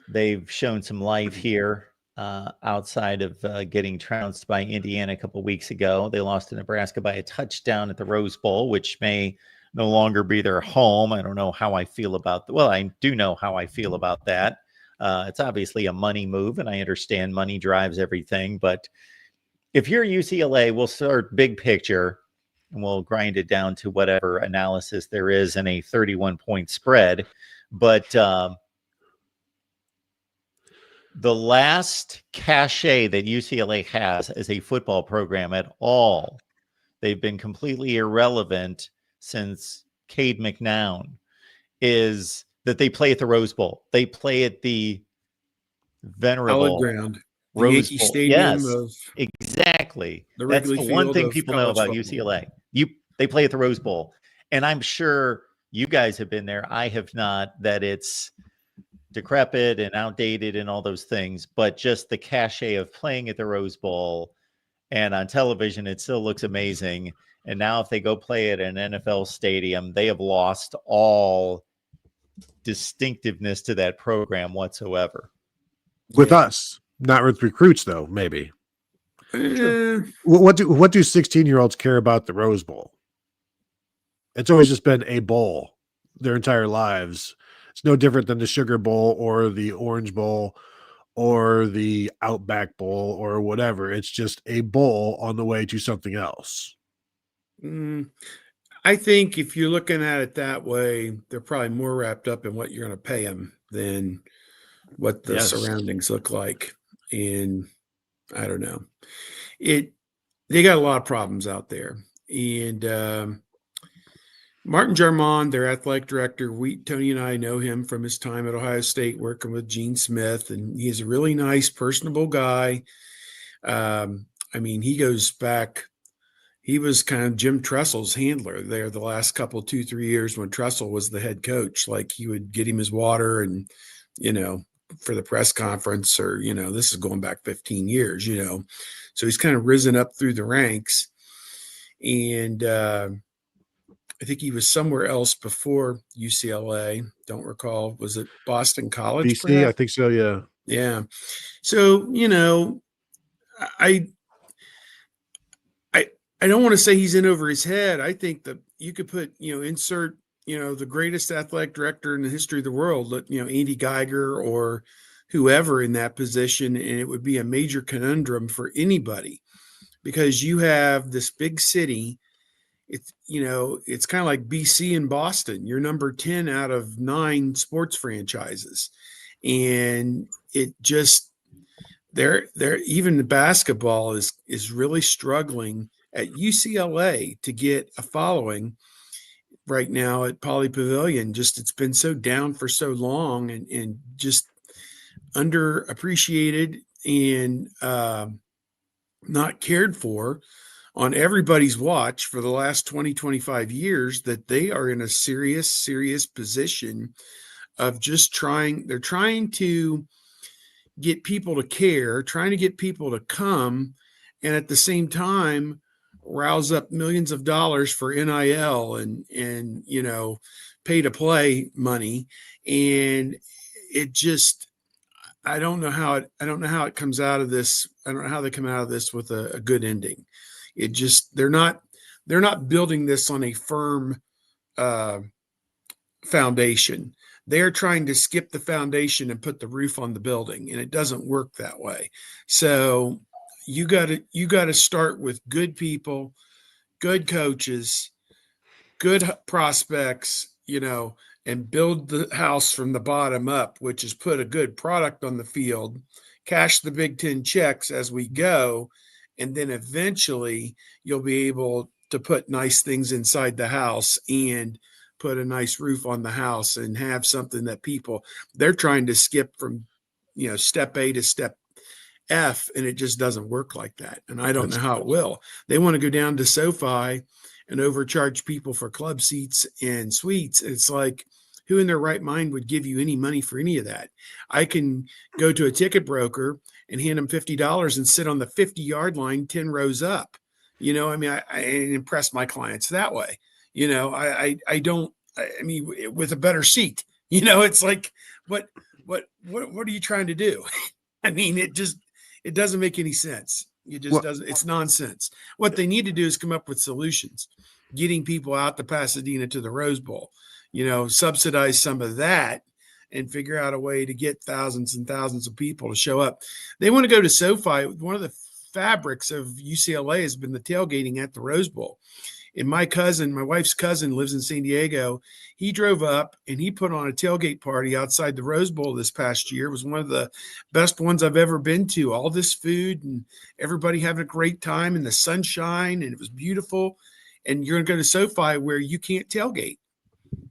they've shown some life here outside of getting trounced by Indiana a couple weeks ago. They lost to Nebraska by a touchdown at the Rose Bowl, which may no longer be their home. I don't know how I feel about that. Well, I do know how I feel about that. It's obviously a money move, and I understand money drives everything. But if you're UCLA, we'll start big picture, and we'll grind it down to whatever analysis there is in a 31-point spread. But the last cachet that UCLA has as a football program at all, they've been completely irrelevant since Cade McNown, is that they play at the Rose Bowl. They play at the venerable ground, the Rose Yankee Bowl. Stadium Yes, of exactly. the That's Wrigley the one Field thing of people know college about football. UCLA. They play at the Rose Bowl, and I'm sure you guys have been there. I have not. That it's decrepit and outdated and all those things, but just the cachet of playing at the Rose Bowl, and on television, it still looks amazing. And now if they go play at an NFL stadium, they have lost all distinctiveness to that program whatsoever. With us, not with recruits, though, maybe. Sure. What do 16-year-olds care about the Rose Bowl? It's always just been a bowl their entire lives. It's no different than the Sugar Bowl or the Orange Bowl or the Outback Bowl or whatever. It's just a bowl on the way to something else. I think if you're looking at it that way, they're probably more wrapped up in what you're going to pay them than what the Yes. surroundings look like. And I don't know. They got a lot of problems out there. And Martin Jarmon, their athletic director, Tony and I know him from his time at Ohio State working with Gene Smith, and he's a really nice, personable guy. I mean, he goes back. He was kind of Jim Tressel's handler there the last couple, 2-3 years when Tressel was the head coach. Like, he would get him his water and, for the press conference, or, this is going back 15 years, So he's kind of risen up through the ranks. And I think he was somewhere else before UCLA. Don't recall. Was it Boston College? BC, perhaps? I think so. Yeah. Yeah. So, I don't want to say he's in over his head. I think that you could put, insert, the greatest athletic director in the history of the world, Andy Geiger or whoever in that position, and it would be a major conundrum for anybody, because you have this big city. It's kind of like BC and Boston. You're number 10 out of 9 sports franchises. And it just, they're even the basketball is really struggling at UCLA to get a following right now at Poly Pavilion. Just, it's been so down for so long and just underappreciated and not cared for on everybody's watch for the last 20, 25 years, that they are in a serious position of just they're trying to get people to care, trying to get people to come, and at the same time rouse up millions of dollars for NIL and pay to play money. And it just, I don't know how it comes out of this. I don't know how they come out of this with a good ending. It just, they're not building this on a firm foundation. They're trying to skip the foundation and put the roof on the building, and it doesn't work that way. So you got to start with good people, good coaches, good prospects, and build the house from the bottom up, which is put a good product on the field, cash the Big Ten checks as we go, and then eventually you'll be able to put nice things inside the house and put a nice roof on the house and have something that they're trying to skip from, step A to step F, and it just doesn't work like that. And I don't know how it will. They want to go down to SoFi and overcharge people for club seats and suites. It's like, who in their right mind would give you any money for any of that? I can go to a ticket broker and hand them $50 and sit on the 50-yard line, 10 rows up. I impress my clients that way. With a better seat, it's like, what are you trying to do? It doesn't make any sense. It just doesn't. It's nonsense. What they need to do is come up with solutions, getting people out to Pasadena to the Rose Bowl, subsidize some of that and figure out a way to get thousands and thousands of people to show up. They want to go to SoFi. One of the fabrics of UCLA has been the tailgating at the Rose Bowl. And my wife's cousin lives in San Diego. He drove up and he put on a tailgate party outside the Rose Bowl this past year. It was one of the best ones I've ever been to. All this food and everybody having a great time in the sunshine, and it was beautiful. And you're going to go to SoFi where you can't tailgate.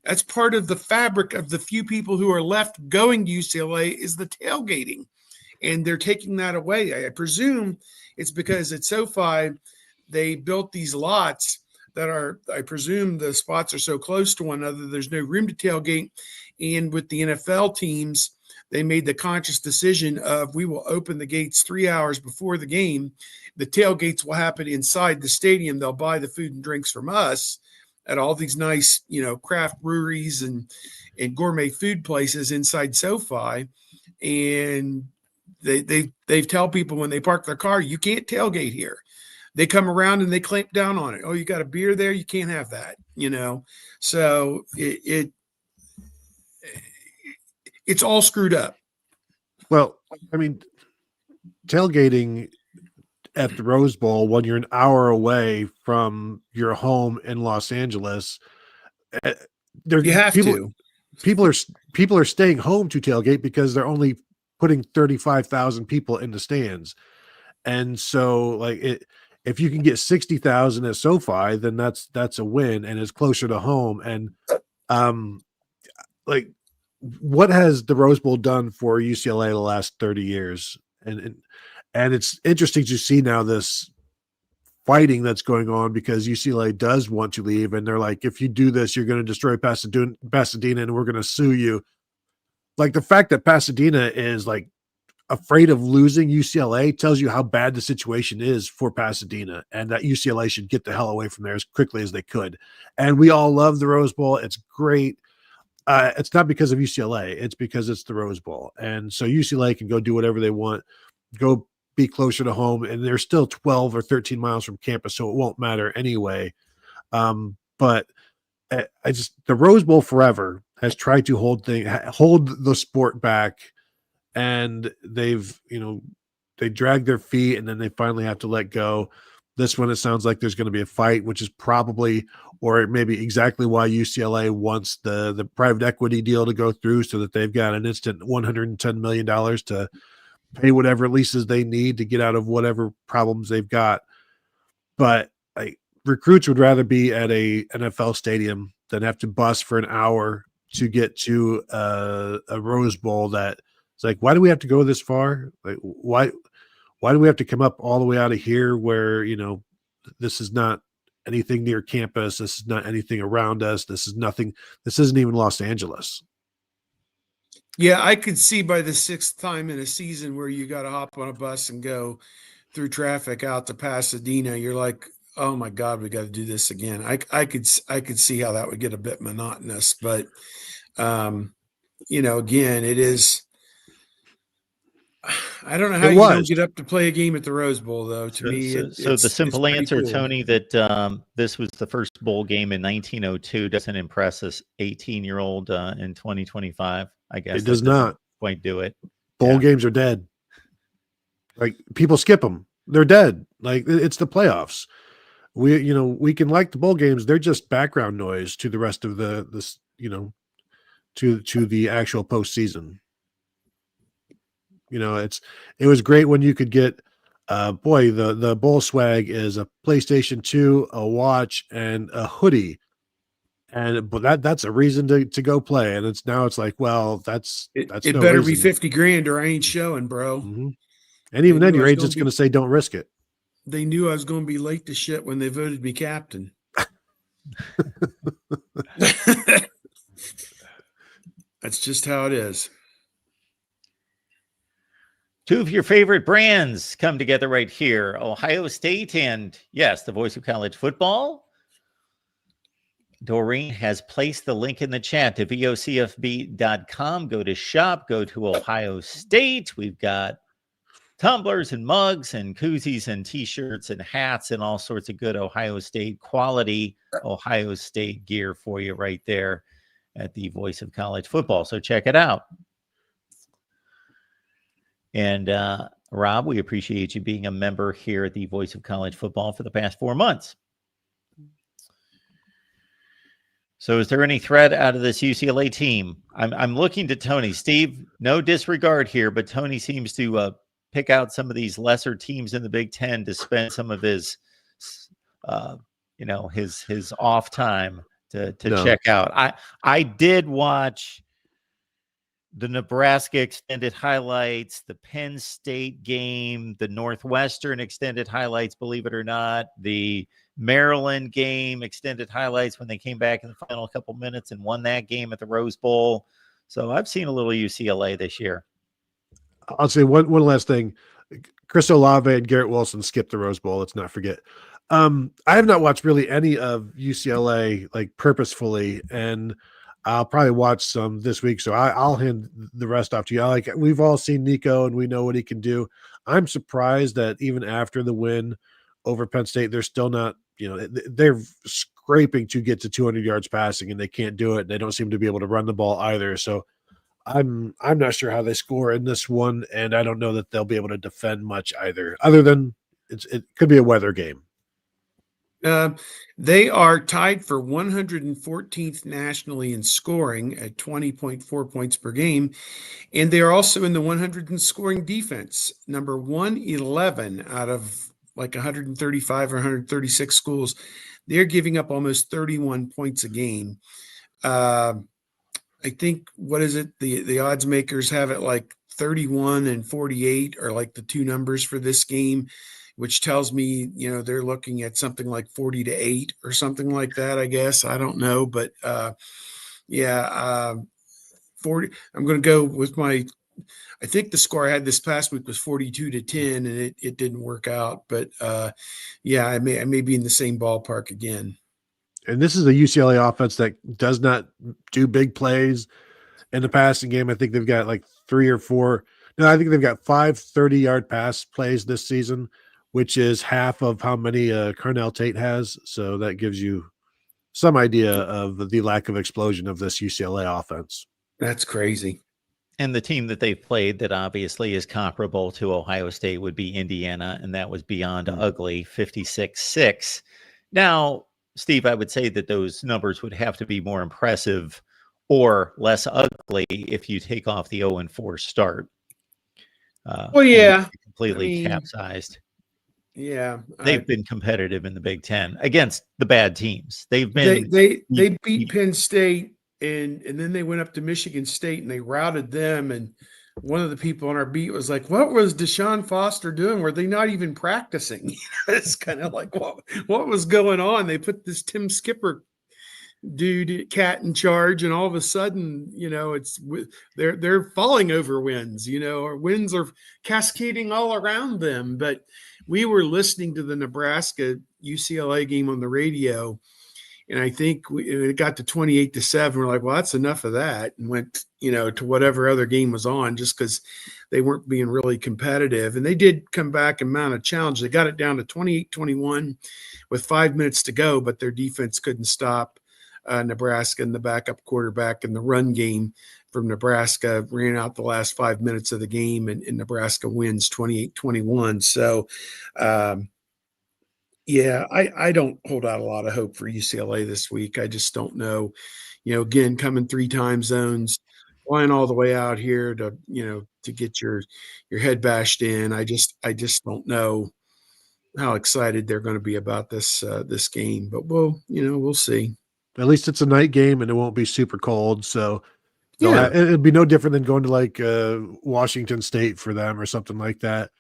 That's part of the fabric of the few people who are left going to UCLA is the tailgating. And they're taking that away. I presume it's because at SoFi, they built these lots that are, I presume the spots are so close to one another, there's no room to tailgate. And with the NFL teams, they made the conscious decision of, we will open the gates 3 hours before the game. The tailgates will happen inside the stadium. They'll buy the food and drinks from us at all these nice, craft breweries and gourmet food places inside SoFi. And they tell people when they park their car, you can't tailgate here. They come around and they clamp down on it. Oh, you got a beer there? You can't have that, So it's all screwed up. Well, tailgating at the Rose Bowl when you're an hour away from your home in Los Angeles, You have to. People are staying home to tailgate because they're only putting 35,000 people in the stands. And so if you can get 60,000 at SoFi, then that's a win, and it's closer to home. And what has the Rose Bowl done for UCLA the last 30 years? And it's interesting to see now this fighting that's going on, because UCLA does want to leave, and they're like, if you do this, you're going to destroy Pasadena, and we're going to sue you. Like, the fact that Pasadena is like afraid of losing UCLA tells you how bad the situation is for Pasadena, and that UCLA should get the hell away from there as quickly as they could. And we all love the Rose Bowl. It's great. It's not because of UCLA. It's because it's the Rose Bowl. And so UCLA can go do whatever they want, go be closer to home, and they're still 12 or 13 miles from campus, so it won't matter anyway. But the Rose Bowl forever has tried to hold the sport back, and they drag their feet, and then they finally have to let go. This one, it sounds like there's going to be a fight, which is probably, or maybe exactly why UCLA wants the private equity deal to go through, so that they've got an instant $110 million to pay whatever leases they need to get out of whatever problems they've got. But recruits would rather be at a NFL stadium than have to bus for an hour to get to a Rose Bowl. That it's like, why do we have to go this far? Like, why do we have to come up all the way out of here, where, this is not anything near campus. This is not anything around us. This isn't even Los Angeles. Yeah, I could see by the 6th time in a season where you got to hop on a bus and go through traffic out to Pasadena, you're like, oh my God, we got to do this again. I could see how that would get a bit monotonous, but again, it is. I don't know how you don't get up to play a game at the Rose Bowl, though. To me, the simple answer, cool, Tony, that this was the first bowl game in 1902 doesn't impress us 18-year-old in 2025. I guess it does not quite do it. Bowl games are dead. Like, people skip them; they're dead. Like, it's the playoffs. We can like the bowl games; they're just background noise to the rest of to the actual postseason. It was great when you could get, the bowl swag is a PlayStation 2, a watch, and a hoodie. But that's a reason to go play. And it's like, well, that's it no better reason. be 50 grand or I ain't showing, bro. Mm-hmm. And even then, your agent's going to say, don't risk it. They knew I was going to be late to shit when they voted me captain. That's just how it is. Two of your favorite brands come together right here. Ohio State and, yes, the voice of college football. Doreen has placed the link in the chat to vocfb.com. Go to shop, go to Ohio State. We've got tumblers and mugs and koozies and T-shirts and hats and all sorts of good Ohio State quality Ohio State gear for you right there at the voice of college football. So check it out. And Rob, we appreciate you being a member here at the Voice of College Football for the past 4 months. So is there any threat out of this UCLA team? I'm looking to Tony. Steve, no disregard here, but Tony seems to pick out some of these lesser teams in the Big Ten to spend some of his his off time to check out. I did watch the Nebraska extended highlights, the Penn State game, the Northwestern extended highlights, believe it or not, the Maryland game extended highlights when they came back in the final couple minutes and won that game at the Rose Bowl. So I've seen a little UCLA this year. I'll say one last thing. Chris Olave and Garrett Wilson skipped the Rose Bowl. Let's not forget. I have not watched really any of UCLA purposefully, and I'll probably watch some this week. So I'll hand the rest off to you. We've all seen Nico and we know what he can do. I'm surprised that even after the win over Penn State, they're still not, they're scraping to get to 200 yards passing and they can't do it. They don't seem to be able to run the ball either. So I'm not sure how they score in this one. And I don't know that they'll be able to defend much either, other than it could be a weather game. Uh, they are tied for 114th nationally in scoring at 20.4 points per game. And they are also in the 100 in scoring defense, number 111 out of like 135 or 136 schools. They're giving up almost 31 points a game. I think, what is it? The odds makers have it like 31 and 48 are like the two numbers for this game, which tells me, they're looking at something like 40-8 or something like that, I guess. I don't know, but 40. I'm going to go with I think the score I had this past week was 42-10, and it didn't work out, but I may be in the same ballpark again. And this is a UCLA offense that does not do big plays in the passing game. I think they've got like 3 or 4. No, I think they've got 5 30-yard pass plays this season, which is half of how many Carnell Tate has. So that gives you some idea of the lack of explosion of this UCLA offense. That's crazy. And the team that they've played that obviously is comparable to Ohio State would be Indiana, and that was beyond ugly, 56-6. Now, Steve, I would say that those numbers would have to be more impressive or less ugly if you take off the 0-4 start. Completely capsized. Yeah, they've been competitive in the Big Ten against the bad teams. They've been they beat Penn State, and then they went up to Michigan State and they routed them. And one of the people on our beat was like, "What was Deshaun Foster doing? Were they not even practicing?" It's kind of like what was going on. They put this Tim Skipper cat in charge, and all of a sudden, they're falling over wins. Or wins are cascading all around them. But we were listening to the Nebraska UCLA game on the radio, and I think it got to 28-7. We're like, well, that's enough of that, and went, to whatever other game was on, just because they weren't being really competitive. And they did come back and mount a challenge. They got it down to 28-21 with 5 minutes to go, but their defense couldn't stop Nebraska, and the backup quarterback in the run game from Nebraska ran out the last 5 minutes of the game, and Nebraska wins 28-21. So, I don't hold out a lot of hope for UCLA this week. I just don't know. Again, coming 3 time zones, flying all the way out here to get your head bashed in. I just don't know how excited they're going to be about this game. But we'll see. At least it's a night game and it won't be super cold. So it'd be no different than going to like Washington State for them or something like that.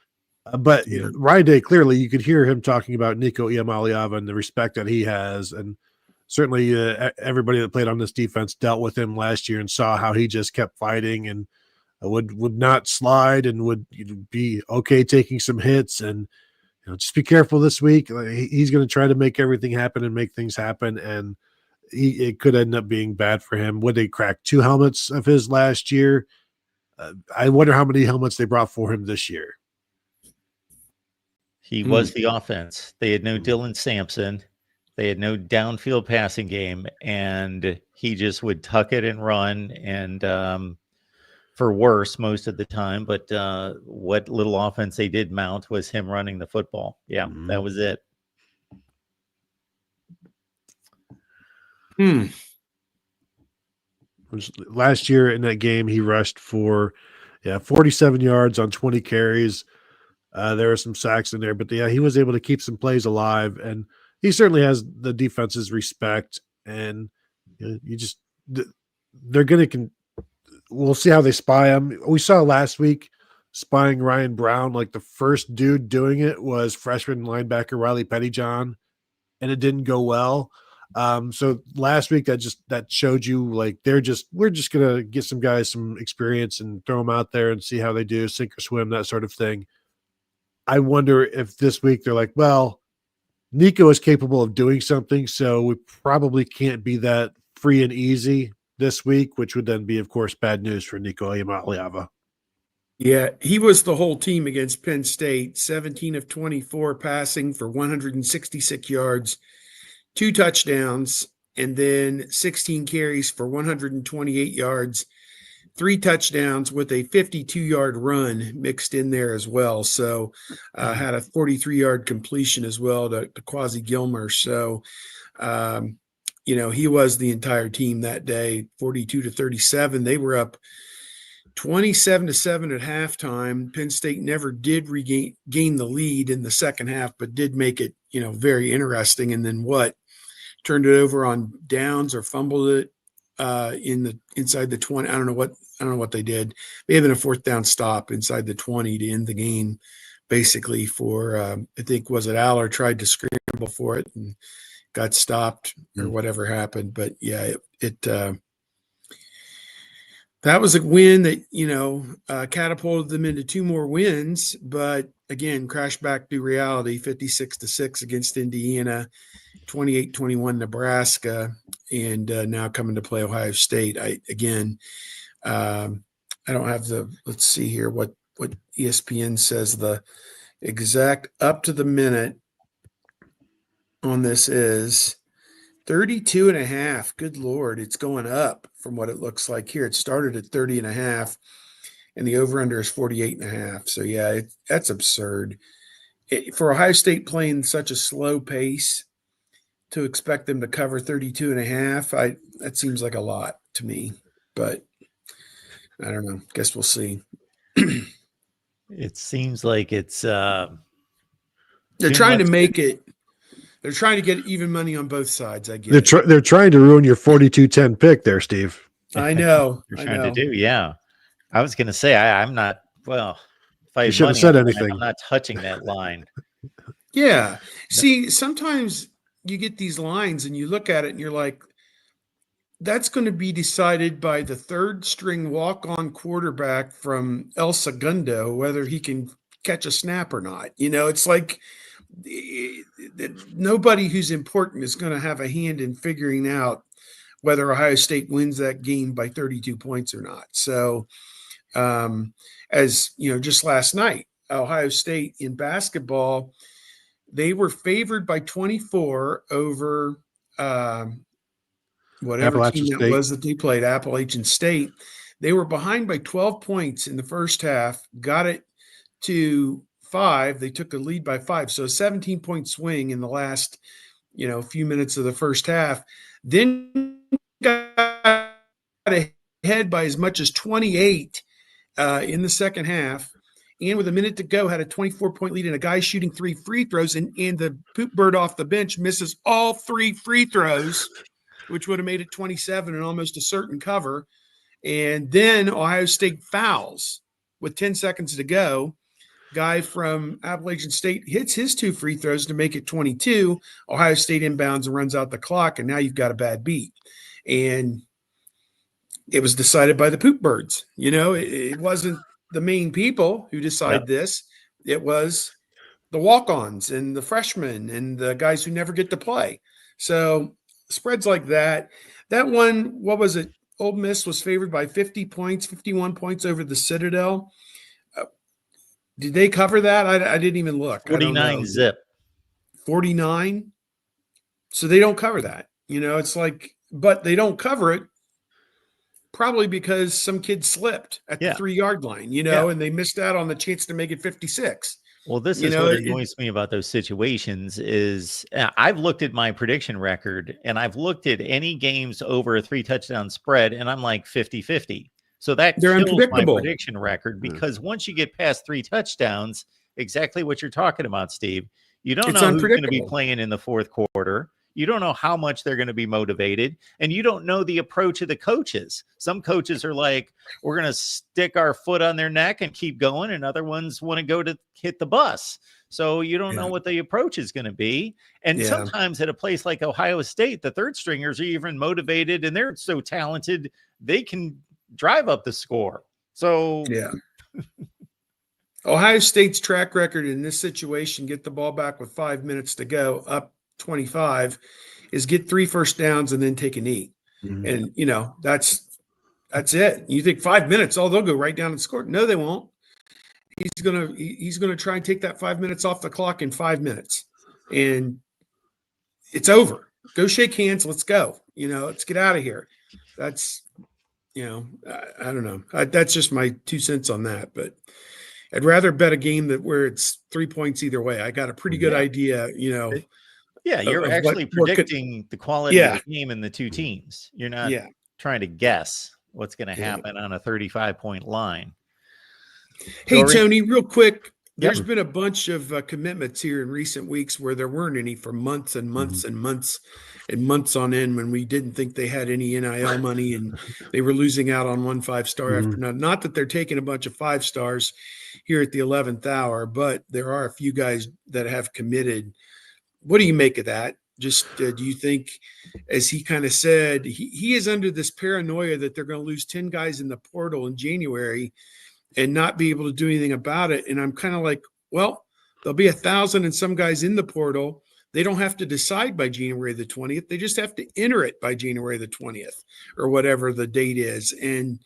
But Ryan Day, clearly you could hear him talking about Nico Iamaleava and the respect that he has. And certainly everybody that played on this defense dealt with him last year and saw how he just kept fighting and would not slide and would be okay taking some hits. And just be careful this week. He's going to try to make everything happen and make things happen. And it could end up being bad for him. Would they crack 2 helmets of his last year? I wonder how many helmets they brought for him this year. He was the offense. They had no Dylan Sampson. They had no downfield passing game, and he just would tuck it and run, and for worse most of the time. But what little offense they did mount was him running the football. Yeah, that was it. Last year in that game, he rushed for 47 yards on 20 carries. There were some sacks in there, but he was able to keep some plays alive, and he certainly has the defense's respect. And they're going to. We'll see how they spy him. We saw last week spying Ryan Brown. Like the first dude doing it was freshman linebacker Riley Pettyjohn, and it didn't go well. So last week that showed you like we're just gonna get some guys some experience and throw them out there and see how they do, sink or swim, that sort of thing. I wonder if this week they're like, well, Nico is capable of doing something, so we probably can't be that free and easy this week, which would then be, of course, bad news for Nico Iamaleava. Yeah, he was the whole team against Penn State, 17 of 24 passing for 166 yards, 2 touchdowns, and then 16 carries for 128 yards, 3 touchdowns with a 52-yard run mixed in there as well. So had a 43-yard completion as well to Quasi Gilmer. So, he was the entire team that day, 42-37. They were up 27-7 at halftime. Penn State never did gain the lead in the second half, but did make it, very interesting. And then turned it over on downs or fumbled it inside the 20. I don't know what they did. They had been a 4th down stop inside the 20 to end the game, basically for I think was it Aller tried to scramble for it and got stopped or whatever happened. But yeah, it that was a win that, catapulted them into 2 more wins, but again, crashed back to reality, 56-6 against Indiana, 28-21 Nebraska, and now coming to play Ohio State. I don't have let's see here what ESPN says the exact up to the minute on this is 32.5. Good Lord, it's going up from what it looks like here. It started at 30.5 and the over under is 48.5. So yeah, that's absurd. For Ohio State playing such a slow pace to expect them to cover 32.5, that seems like a lot to me, but I don't know. Guess we'll see. It seems like it's they're trying to make it. They're trying to get even money on both sides. I guess they're trying to ruin your 42-10 pick there, Steve. I know. You're trying to do, yeah. I was going to say I'm not. Well, if I You shouldn't have said anything. I'm not touching that line. Yeah. See, sometimes you get these lines and you look at it and you're like, that's going to be decided by the 3rd string walk-on quarterback from El Segundo, whether he can catch a snap or not. It's like nobody who's important is going to have a hand in figuring out whether Ohio State wins that game by 32 points or not. So, as just last night, Ohio State in basketball, they were favored by 24 over whatever Appalachian team that State. was that they played, Appalachian State. They were behind by 12 points in the first half, got it to 5. They took the lead by 5. So a 17-point swing in the last, few minutes of the first half. Then got ahead by as much as 28 in the second half. And with a minute to go, had a 24-point lead and a guy shooting 3 free throws. And the poop bird off the bench misses all 3 free throws, which would have made it 27 and almost a certain cover. And then Ohio State fouls with 10 seconds to go. Guy from Appalachian State hits his 2 free throws to make it 22. Ohio State inbounds and runs out the clock, and now you've got a bad beat. And it was decided by the poop birds. It wasn't the main people who decide this. It was the walk-ons and the freshmen and the guys who never get to play. So spreads like that. That one, what was it? Ole Miss was favored by 50 points, 51 points over the Citadel. Did they cover that? I didn't even look. 49 zip. 49. So they don't cover that. It's like, but they don't cover it probably because some kid slipped at the 3-yard line, and they missed out on the chance to make it 56. Well, this is what annoys me about those situations is I've looked at my prediction record and I've looked at any games over a 3-touchdown spread and I'm like 50-50. So that they're kills my unpredictable prediction record because once you get past 3 touchdowns, exactly what you're talking about, Steve, you don't know who's going to be playing in the 4th quarter. You don't know how much they're going to be motivated, and you don't know the approach of the coaches. Some coaches are like, we're going to stick our foot on their neck and keep going, and other ones want to go to hit the bus. So you don't know what the approach is going to be. And sometimes at a place like Ohio State, the 3rd stringers are even motivated, and they're so talented, they can drive up the score. So Ohio State's track record in this situation, get the ball back with 5 minutes to go, up 25, is get 3 first downs and then take a knee. And that's it. You think 5 minutes, they'll go right down and score. No, they won't. He's gonna try and take that 5 minutes off the clock in 5 minutes, and it's over. Go shake hands. Let's go. Let's get out of here. That's I don't know. That's just my 2 cents on that. But I'd rather bet a game where it's 3 points either way. I got a pretty good idea, Yeah, you're of actually what could. predicting the quality of the game in the two teams. You're not Yeah. trying to guess what's going to happen on a 35-point line. Hey, Tony, real quick. There's Yep. been a bunch of commitments here in recent weeks where there weren't any for months and months and months and months on end when we didn't think they had any NIL money and they were losing out on one 5-star after another. Not that they're taking a bunch of 5-stars here at the 11th hour, but there are a few guys that have committed. What do you make of that? Just do you think, as he kind of said, he is under this paranoia that they're going to lose 10 guys in the portal in January and not be able to do anything about it? And I'm kind of like, well, there'll be 1,000 and some guys in the portal. They don't have to decide by January the 20th. They just have to enter it by January the 20th or whatever the date is. And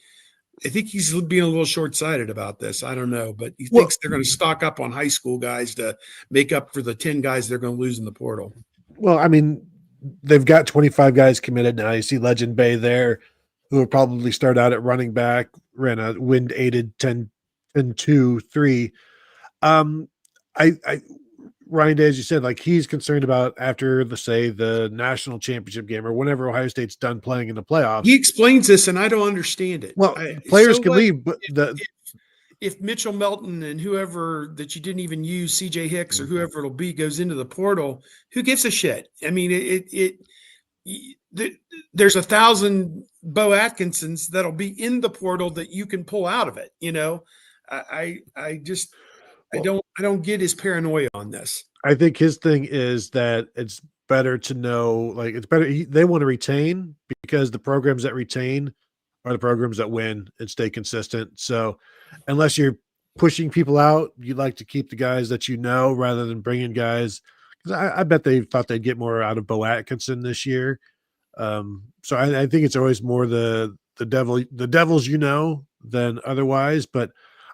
I think he's being a little short-sighted about this. I don't know, but he thinks they're going to stock up on high school guys to make up for the 10 guys they're going to lose in the portal. Well, I mean, they've got 25 guys committed now. You see Legend Bay there, who will probably start out at running back, ran a wind-aided 10-2-3. Ryan Day, as you said, like he's concerned about after the national championship game or whenever Ohio State's done playing in the playoffs. He explains this, and I don't understand it. Well, players can leave, but if Mitchell Melton and whoever that you didn't even use, CJ Hicks or whoever it'll be, goes into the portal, who gives a shit? I mean, there's 1,000 Bo Atkinsons that'll be in the portal that you can pull out of it. I don't get his paranoia on this. I think his thing is that it's better to know, like it's better. They want to retain because the programs that retain are the programs that win and stay consistent. So unless you're pushing people out, you'd like to keep the guys that you know rather than bringing guys. Because I bet they thought they'd get more out of Bo Atkinson this year. So I think it's always more the devils than otherwise. But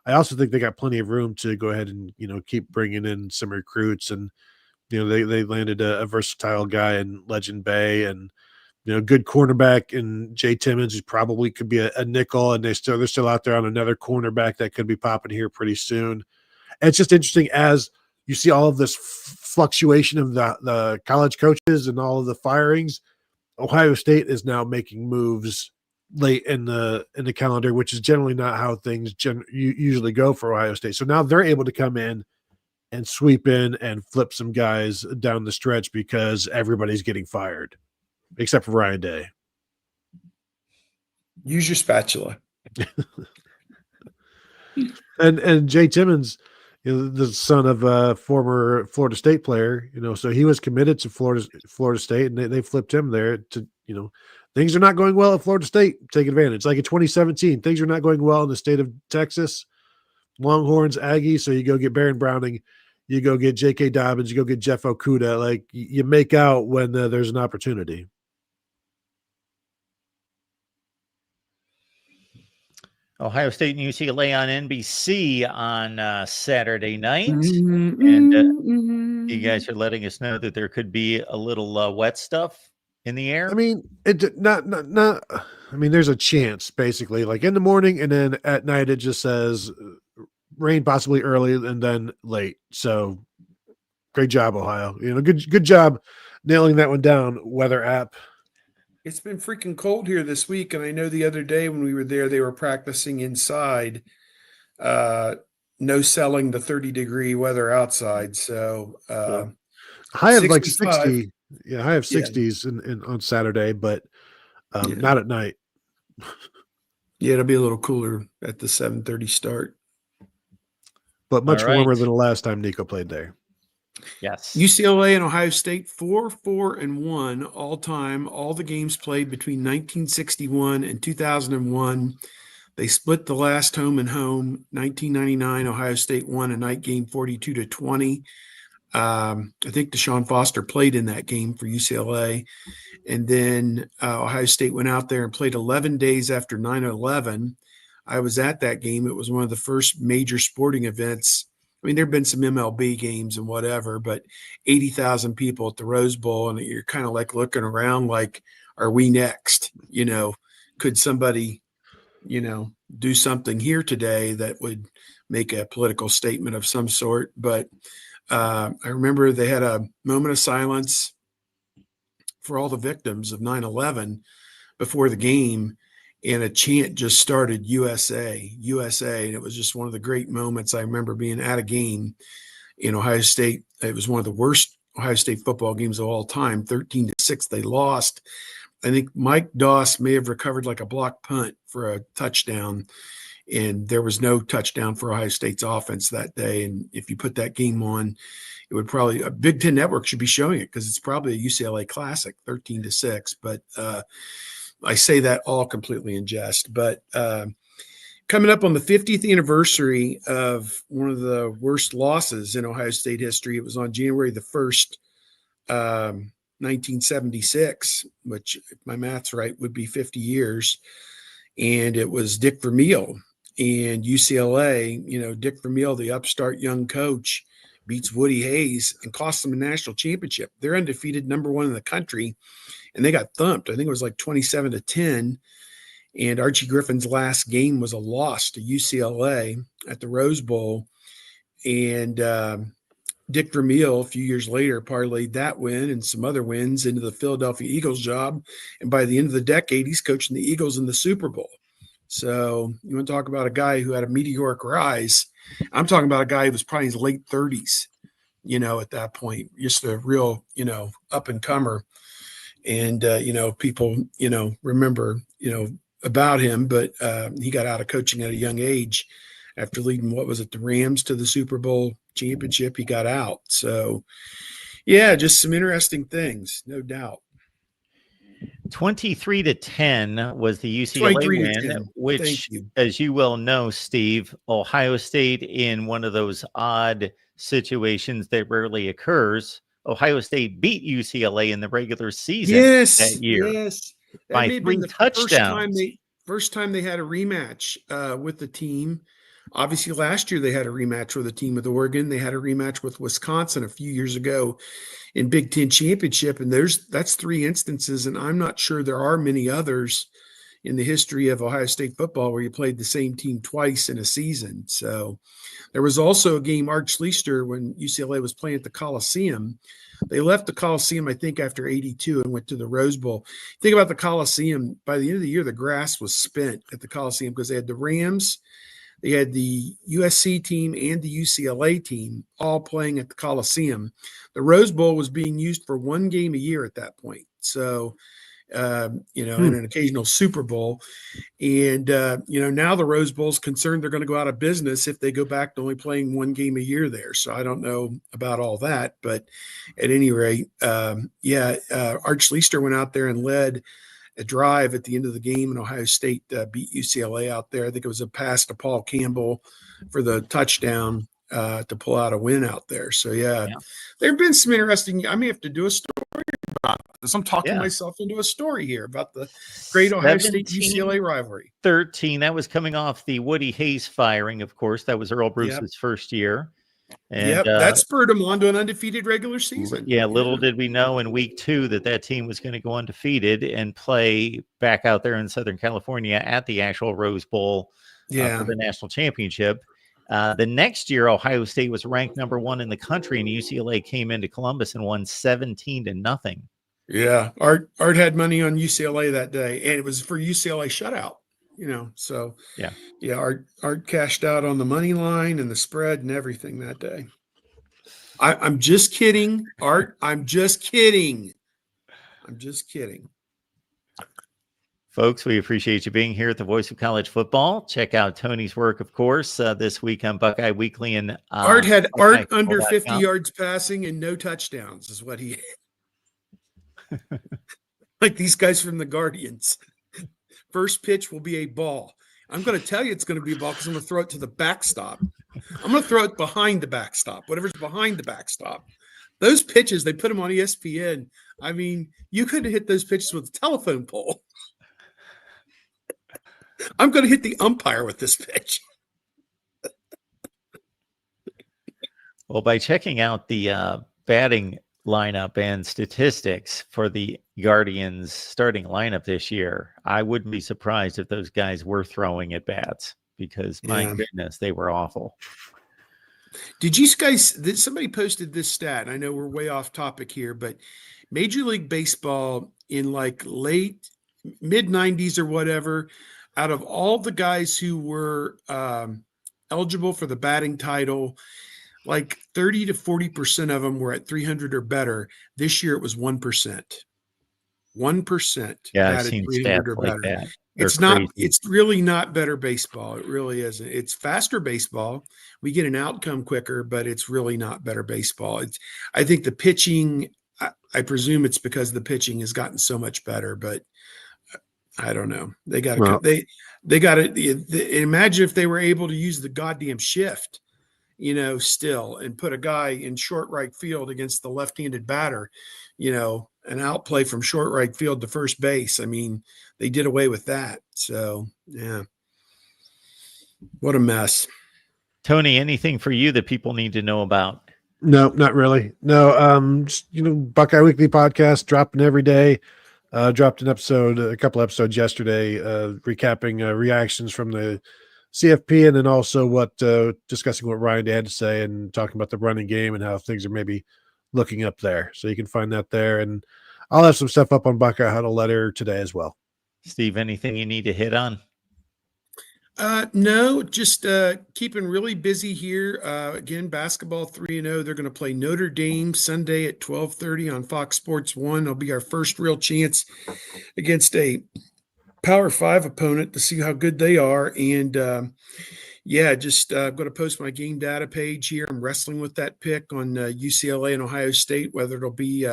I also think they got plenty of room to go ahead and keep bringing in some recruits, and they landed a versatile guy in Legend Bay, and good cornerback in Jay Timmons, who probably could be a nickel, and they're still out there on another cornerback that could be popping here pretty soon. And it's just interesting as you see all of this fluctuation of the college coaches and all of the firings. Ohio State is now making moves late in the calendar, which is generally not how things usually go for Ohio State. So now they're able to come in and sweep in and flip some guys down the stretch because everybody's getting fired, except for Ryan Day. Use your spatula. And Jay Timmons, the son of a former Florida State player, so he was committed to Florida State, and they flipped him there to, things are not going well at Florida State. Take advantage. Like in 2017, things are not going well in the state of Texas. Longhorns, Aggies. So you go get Baron Browning, you go get J.K. Dobbins, you go get Jeff Okuda. Like you make out when there's an opportunity. Ohio State and UCLA on NBC on Saturday night. And you guys are letting us know that there could be a little wet stuff in the air. I mean, I mean, there's a chance basically, like in the morning, and then at night it just says rain possibly early and then late. So great job, Ohio. Good job nailing that one down, weather app. It's been freaking cold here this week, and I know the other day when we were there, they were practicing inside, no selling the 30-degree weather outside. So high of like 60. Yeah, high of 60s in on Saturday, but not at night. Yeah, it'll be a little cooler at the 7:30 start. But much warmer than the last time Nico played there. Yes. UCLA and Ohio State 4-4-1 all time. All the games played between 1961 and 2001. They split the last home and home. 1999, Ohio State won a night game 42-20. I think Deshaun Foster played in that game for UCLA. And then Ohio State went out there and played 11 days after 9/11. I was at that game. It was one of the first major sporting events. I mean, there have been some MLB games and whatever, but 80,000 people at the Rose Bowl, and you're kind of like looking around like, are we next? Could somebody do something here today that would make a political statement of some sort. But I remember they had a moment of silence for all the victims of 9/11 before the game, and a chant just started, USA, USA. And it was just one of the great moments. I remember being at a game in Ohio State. It was one of the worst Ohio State football games of all time, 13-6. They lost. I think Mike Doss may have recovered like a block punt for a touchdown, and there was no touchdown for Ohio State's offense that day. And if you put that game on, it would probably, a Big Ten network should be showing it because it's probably a UCLA classic, 13-6. But I say that all completely in jest. But coming up on the 50th anniversary of one of the worst losses in Ohio State history, it was on January the 1st, 1976, which, if my math's right, would be 50 years. And it was Dick Vermeil and UCLA. Dick Vermeil, the upstart young coach, beats Woody Hayes and costs them a national championship. They're undefeated, number one in the country, and they got thumped. I think it was like 27-10. And Archie Griffin's last game was a loss to UCLA at the Rose Bowl. And Dick Vermeil, a few years later, parlayed that win and some other wins into the Philadelphia Eagles job. And by the end of the decade, he's coaching the Eagles in the Super Bowl. So you want to talk about a guy who had a meteoric rise. I'm talking about a guy who was probably in his late 30s, at that point, just a real, up and comer. And, people, remember, about him, but he got out of coaching at a young age after leading, the Rams to the Super Bowl championship. He got out. So, yeah, just some interesting things, no doubt. 23-10 was the UCLA win, which, as you well know, Steve, Ohio State, in one of those odd situations that rarely occurs, Ohio State beat UCLA in the regular season that year. Yes, that by 3 touchdowns. First time they had a rematch with the team. Obviously, last year they had a rematch with a team with Oregon. They had a rematch with Wisconsin a few years ago in Big Ten championship. And that's 3 instances. And I'm not sure there are many others in the history of Ohio State football where you played the same team twice in a season. So there was also a game, Art Schlichter, when UCLA was playing at the Coliseum. They left the Coliseum, I think, after 82 and went to the Rose Bowl. Think about the Coliseum. By the end of the year, the grass was spent at the Coliseum because they had the Rams, they had the USC team and the UCLA team all playing at the Coliseum. The Rose Bowl was being used for 1 game a year at that point. So, and an occasional Super Bowl. And, now the Rose Bowl's concerned they're going to go out of business if they go back to only playing 1 game a year there. So I don't know about all that. But at any rate, Art Schlichter went out there and led a drive at the end of the game, and Ohio State beat UCLA out there. I think it was a pass to Paul Campbell for the touchdown to pull out a win out there. So, there have been some interesting – I may have to do a story about this. I'm talking myself into a story here about the great Ohio State-UCLA rivalry. 13, that was coming off the Woody Hayes firing, of course. That was Earl Bruce's first year. And, that spurred him on to an undefeated regular season. Little did we know in week 2 that team was going to go undefeated and play back out there in Southern California at the actual Rose Bowl for the national championship. The next year, Ohio State was ranked number 1 in the country, and UCLA came into Columbus and won 17-0. Yeah, Art had money on UCLA that day, and it was for UCLA shutout. So Art cashed out on the money line and the spread and everything that day. I'm just kidding, Art. I'm just kidding. Folks, we appreciate you being here at the Voice of College Football. Check out Tony's work, of course, this week on Buckeye Weekly. And Art had under 50 yards passing and no touchdowns is what he had. Like these guys from the Guardians. First pitch will be a ball. I'm going to tell you it's going to be a ball because I'm going to throw it to the backstop. I'm going to throw it behind the backstop, whatever's behind the backstop. Those pitches, they put them on ESPN. I mean, you could have hit those pitches with a telephone pole. I'm going to hit the umpire with this pitch. Well, by checking out the batting lineup and statistics for the Guardians starting lineup this year, I wouldn't be surprised if those guys were throwing at bats because my goodness, they were awful. Did you guys, somebody posted this stat, and I know we're way off topic here, but Major League Baseball in like late mid 90s or whatever, out of all the guys who were eligible for the batting title, like 30 to 40% of them were at 300 or better. This year it was 1%. 1% Yeah, I've batted seen 300 or stats like better. that. It's not, it's really not better baseball. It really isn't. It's faster baseball. We get an outcome quicker, but it's really not better baseball. I think the pitching, I presume it's because the pitching has gotten so much better, but I don't know. They got to, they got to imagine if they were able to use the goddamn shift, still, and put a guy in short right field against the left-handed batter, an outplay from short right field to first base. I mean, they did away with that. So, yeah. What a mess. Tony, anything for you that people need to know about? No, not really. No, just, Buckeye Weekly podcast dropping every day. Dropped a couple episodes yesterday, recapping reactions from the CFP, and then also discussing what Ryan had to say and talking about the running game and how things are maybe looking up there. So you can find that there, and I'll have some stuff up on Buckeye Huddle later today as well. Steve, anything you need to hit on? No, just keeping really busy here. Again, basketball 3-0. They're going to play Notre Dame Sunday at 12:30 on Fox Sports 1. It'll be our first real chance against a Power 5 opponent to see how good they are. And just I'm going to post my game data page here. I'm wrestling with that pick on UCLA and Ohio State, whether it'll be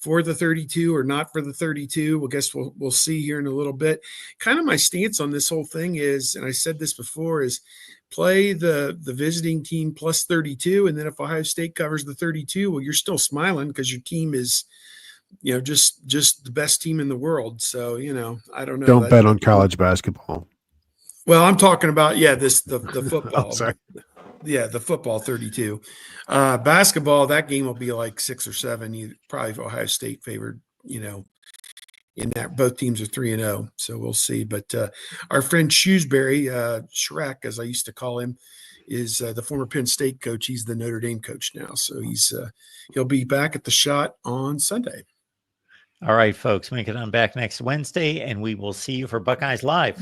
for the 32 or not for the 32. Well, guess we'll see here in a little bit. Kind of my stance on this whole thing is, and I said this before, is play the visiting team plus 32. And then if Ohio State covers the 32, well, you're still smiling because your team is, just the best team in the world. So, I don't know. Don't bet on college basketball. Well, I'm talking about, the football. Oh, sorry. Yeah, the football 32. Basketball, that game will be like 6 or 7. Probably Ohio State favored, in that both teams are 3-0. So we'll see. But our friend Shrewsbury, Shrek, as I used to call him, is the former Penn State coach. He's the Notre Dame coach now. So he'll be back at the shot on Sunday. All right, folks, make it on back next Wednesday, and we will see you for Buckeyes Live.